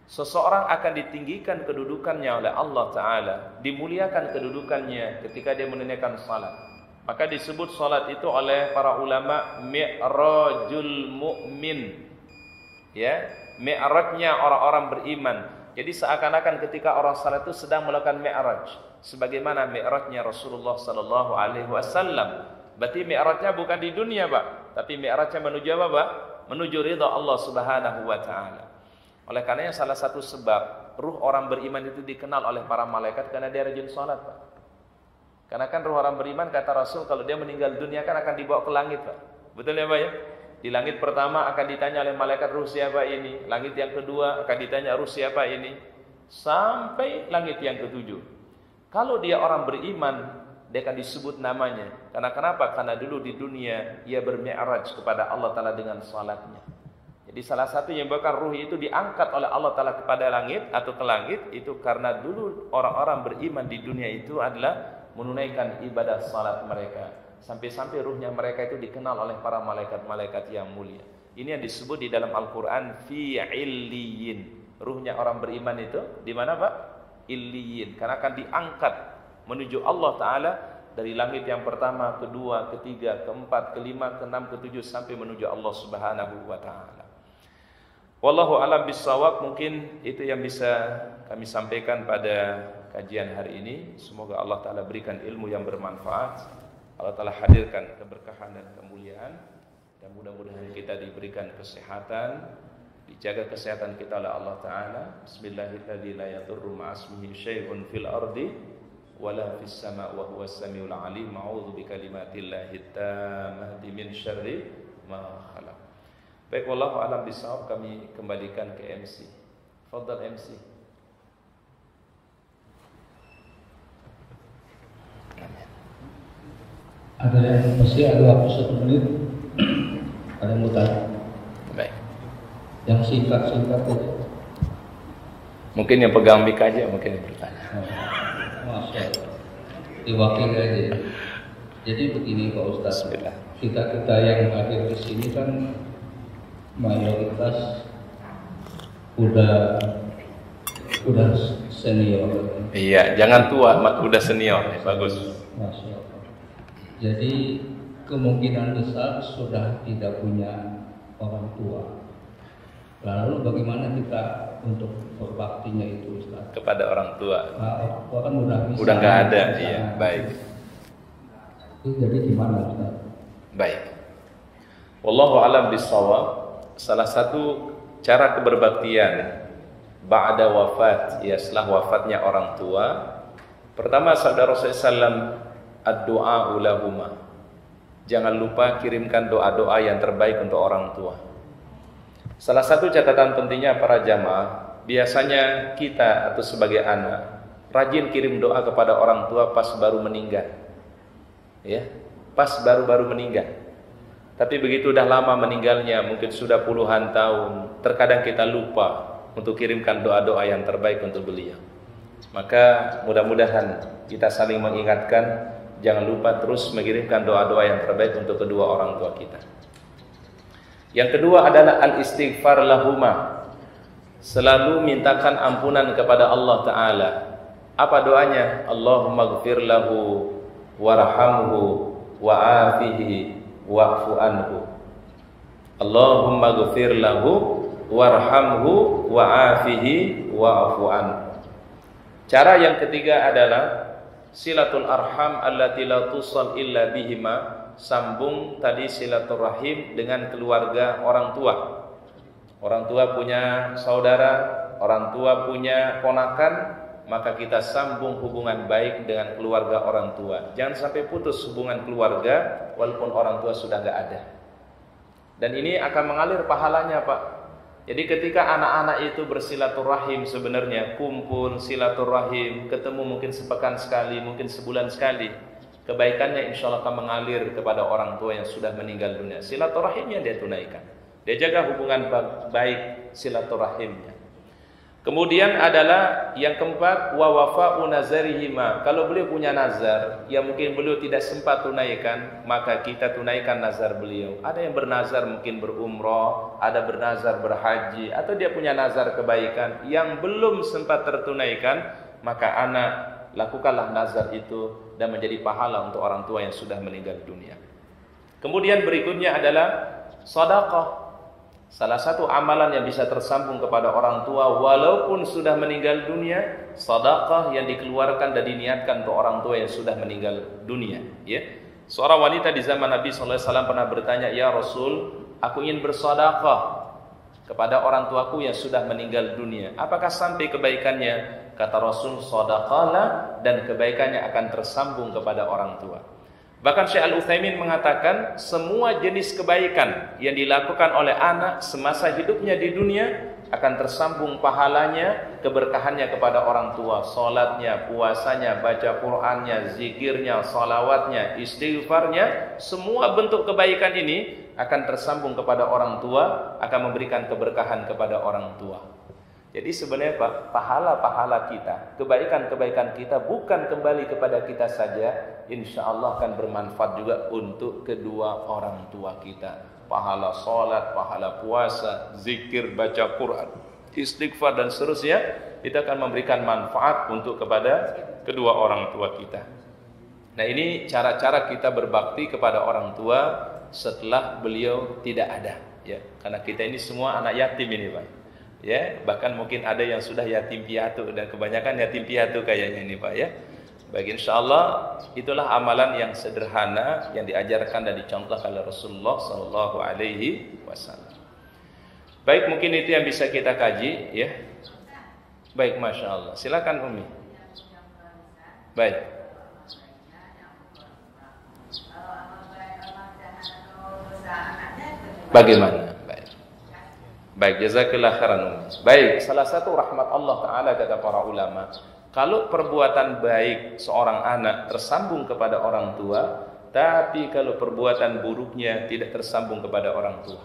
Seseorang akan ditinggikan kedudukannya oleh Allah Ta'ala, dimuliakan kedudukannya ketika dia menunaikan salat. Maka disebut salat itu oleh para ulama mi'rajul mu'min. Ya, mi'rajnya orang-orang beriman. Jadi seakan-akan ketika orang salat itu sedang melakukan mi'raj, sebagaimana mi'rajnya Rasulullah sallallahu alaihi wasallam. Berarti mi'rajnya bukan di dunia, Pak, tapi mi'rajnya menuju apa, Pak? Menuju ridha Allah Subhanahu wa taala. Oleh karenanya salah satu sebab ruh orang beriman itu dikenal oleh para malaikat karena dia rajin sholat, Pak. Karena kan ruh orang beriman kata Rasul kalau dia meninggal dunia kan akan dibawa ke langit, Pak. Betul ya, Pak ya? Di langit pertama akan ditanya oleh malaikat ruh siapa ini. Langit yang kedua akan ditanya ruh siapa ini. Sampai langit yang ketujuh. Kalau dia orang beriman, dia akan disebut namanya. Karena kenapa? Karena dulu di dunia ia bermi'raj kepada Allah Ta'ala dengan salatnya. Jadi salah satu yang bahkan ruh itu diangkat oleh Allah Ta'ala kepada langit atau ke langit itu karena dulu orang-orang beriman di dunia itu adalah menunaikan ibadah salat mereka. Sampai-sampai ruhnya mereka itu dikenal oleh para malaikat-malaikat yang mulia. Ini yang disebut di dalam Al-Quran fi illiyin. Ruhnya orang beriman itu di mana, Pak? Illiyin. Karena akan diangkat menuju Allah Ta'ala dari langit yang pertama, kedua, ketiga, keempat, kelima, keenam, ketujuh sampai menuju Allah Subhanahu wa Ta'ala. Wallahu a'lam bishawab. Mungkin itu yang bisa kami sampaikan pada kajian hari ini. Semoga Allah Ta'ala berikan ilmu yang bermanfaat. Allah Ta'ala hadirkan keberkahan dan kemuliaan. Dan mudah-mudahan kita diberikan kesehatan, dijaga kesehatan kita oleh Allah Ta'ala. Bismillahirrahmanirrahim. La yadurru ma'asmihi syai'un fil ardi wala fis sama' wa huwas samiul alim. A'udzu bikalimatillahi tammati min syarri ma khalaq. Baik, wallahu a'lam bishawab. Kami kembalikan ke MC. Fadhal MC. Ada yang masih ada waktu 1 menit. Ada yang mau tanya? Baik. Yang singkat-singkat aja. Mungkin yang pegang mic aja mungkin yang bertanya. Masya Allah. Diwakili aja. Jadi begini Pak Ustaz. Bismillah. Kita yang hadir di sini kan mayoritas udah senior. Iya, jangan tua, udah senior. Bagus. Masya Allah. Jadi kemungkinan besar sudah tidak punya orang tua. Lalu bagaimana kita untuk berbaktinya itu, Ustaz? Kepada orang tua. Nah, orang tua kan udah nggak ada, iya. Baik. Itu jadi gimana, Ustaz? Baik. Wallahu a'lam bishawab. Salah satu cara keberbaktian ba'da wafat, ya setelah wafatnya orang tua, pertama sabda Rasulullah SAW, ad-du'a lahuma. Jangan lupa kirimkan doa-doa yang terbaik untuk orang tua. Salah satu catatan pentingnya para jamaah, biasanya kita atau sebagai anak rajin kirim doa kepada orang tua pas baru meninggal. Ya, pas baru meninggal. Tapi begitu udah lama meninggalnya, mungkin sudah puluhan tahun, terkadang kita lupa untuk kirimkan doa-doa yang terbaik untuk beliau. Maka mudah-mudahan kita saling mengingatkan jangan lupa terus mengirimkan doa-doa yang terbaik untuk kedua orang tua kita. Yang kedua adalah al-istighfar lahuma. Selalu mintakan ampunan kepada Allah Ta'ala. Apa doanya? Allahumma gfir lahu warhamhu wa'afihi wa'fu anhu. Allahumma gfir lahu warhamhu wa'afihi wa'fu anhu. Cara yang ketiga adalah silatul arham allati la tusal illa bihima. Sambung tadi silaturahim dengan keluarga orang tua. Orang tua punya saudara, orang tua punya ponakan, maka kita sambung hubungan baik dengan keluarga orang tua. Jangan sampai putus hubungan keluarga walaupun orang tua sudah gak ada. Dan ini akan mengalir pahalanya, Pak. Jadi ketika anak-anak itu bersilaturahim, sebenarnya kumpul silaturahim, ketemu mungkin sepekan sekali, mungkin sebulan sekali, kebaikannya insya Allah akan mengalir kepada orang tua yang sudah meninggal dunia. Silaturahimnya dia tunaikan, dia jaga hubungan baik silaturahimnya. Kemudian adalah yang keempat, wa wafa'u nazarihima. Kalau beliau punya nazar yang mungkin beliau tidak sempat tunaikan, maka kita tunaikan nazar beliau. Ada yang bernazar mungkin berumrah, ada bernazar berhaji, atau dia punya nazar kebaikan yang belum sempat tertunaikan, maka anak lakukanlah nazar itu dan menjadi pahala untuk orang tua yang sudah meninggal dunia. Kemudian berikutnya adalah sedekah. Salah satu amalan yang bisa tersambung kepada orang tua walaupun sudah meninggal dunia, sedekah yang dikeluarkan dan diniatkan untuk orang tua yang sudah meninggal dunia, ya. Seorang wanita di zaman Nabi sallallahu alaihi wasallam pernah bertanya, "Ya Rasul, aku ingin bersedekah kepada orang tuaku yang sudah meninggal dunia. Apakah sampai kebaikannya?" Kata Rasul, "Shadaqalah," dan kebaikannya akan tersambung kepada orang tua. Bahkan Syekh Al-Utsaimin mengatakan semua jenis kebaikan yang dilakukan oleh anak semasa hidupnya di dunia akan tersambung pahalanya, keberkahannya kepada orang tua. Salatnya, puasanya, baca Qur'annya, zikirnya, salawatnya, istighfarnya, semua bentuk kebaikan ini akan tersambung kepada orang tua, akan memberikan keberkahan kepada orang tua. Jadi sebenarnya Pak, pahala-pahala kita, kebaikan-kebaikan kita bukan kembali kepada kita saja, insya Allah akan bermanfaat juga untuk kedua orang tua kita. Pahala sholat, pahala puasa, zikir, baca Quran, istighfar dan seterusnya, itu akan memberikan manfaat untuk kepada kedua orang tua kita. Nah, ini cara-cara kita berbakti kepada orang tua setelah beliau tidak ada, ya. Karena kita ini semua anak yatim ini, Pak. Ya, bahkan mungkin ada yang sudah yatim piatu dan kebanyakan yatim piatu kayaknya ini, Pak, ya. Baik, insyaallah itulah amalan yang sederhana yang diajarkan dan dicontohkan oleh Rasulullah sallallahu alaihi wasallam. Baik, mungkin itu yang bisa kita kaji, ya. Baik, Masya Allah. Silakan Umi. Baik. Bagaimana? Baik, jazakallah khairan. Baik, salah satu rahmat Allah Ta'ala kata para ulama, kalau perbuatan baik seorang anak tersambung kepada orang tua, tapi kalau perbuatan buruknya tidak tersambung kepada orang tua,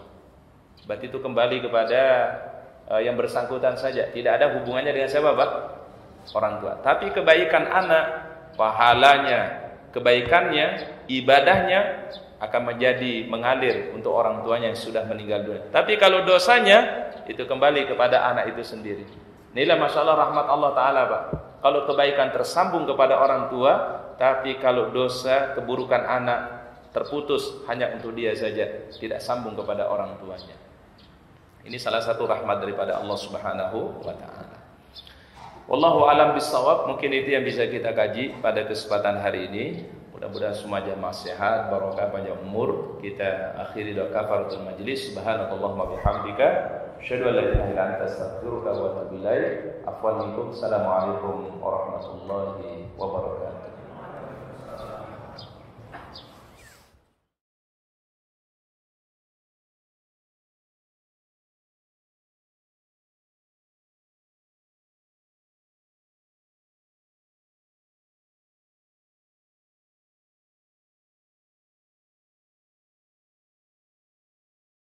berarti itu kembali kepada yang bersangkutan saja, tidak ada hubungannya dengan siapa, Pak? Orang tua. Tapi kebaikan anak, pahalanya, kebaikannya, ibadahnya akan menjadi mengalir untuk orang tuanya yang sudah meninggal dunia. Tapi kalau dosanya itu kembali kepada anak itu sendiri. Inilah masalah rahmat Allah Ta'ala, Pak. Kalau kebaikan tersambung kepada orang tua, tapi kalau dosa, keburukan anak terputus hanya untuk dia saja, tidak sambung kepada orang tuanya. Ini salah satu rahmat daripada Allah Subhanahu wa Ta'ala. Wallahu alam bisawab. Mungkin itu yang bisa kita kaji pada kesempatan hari ini. Mudah-mudahan semua jamaah sehat, barokah panjang umur. Kita akhiri doa kafaratul majlis. Subhanakallahumma bihamdika, asyhadu an la ilaha illa anta, astaghfiruka wa atubu ilaik. Afwan minkum. Assalamualaikum warahmatullahi wabarakatuh.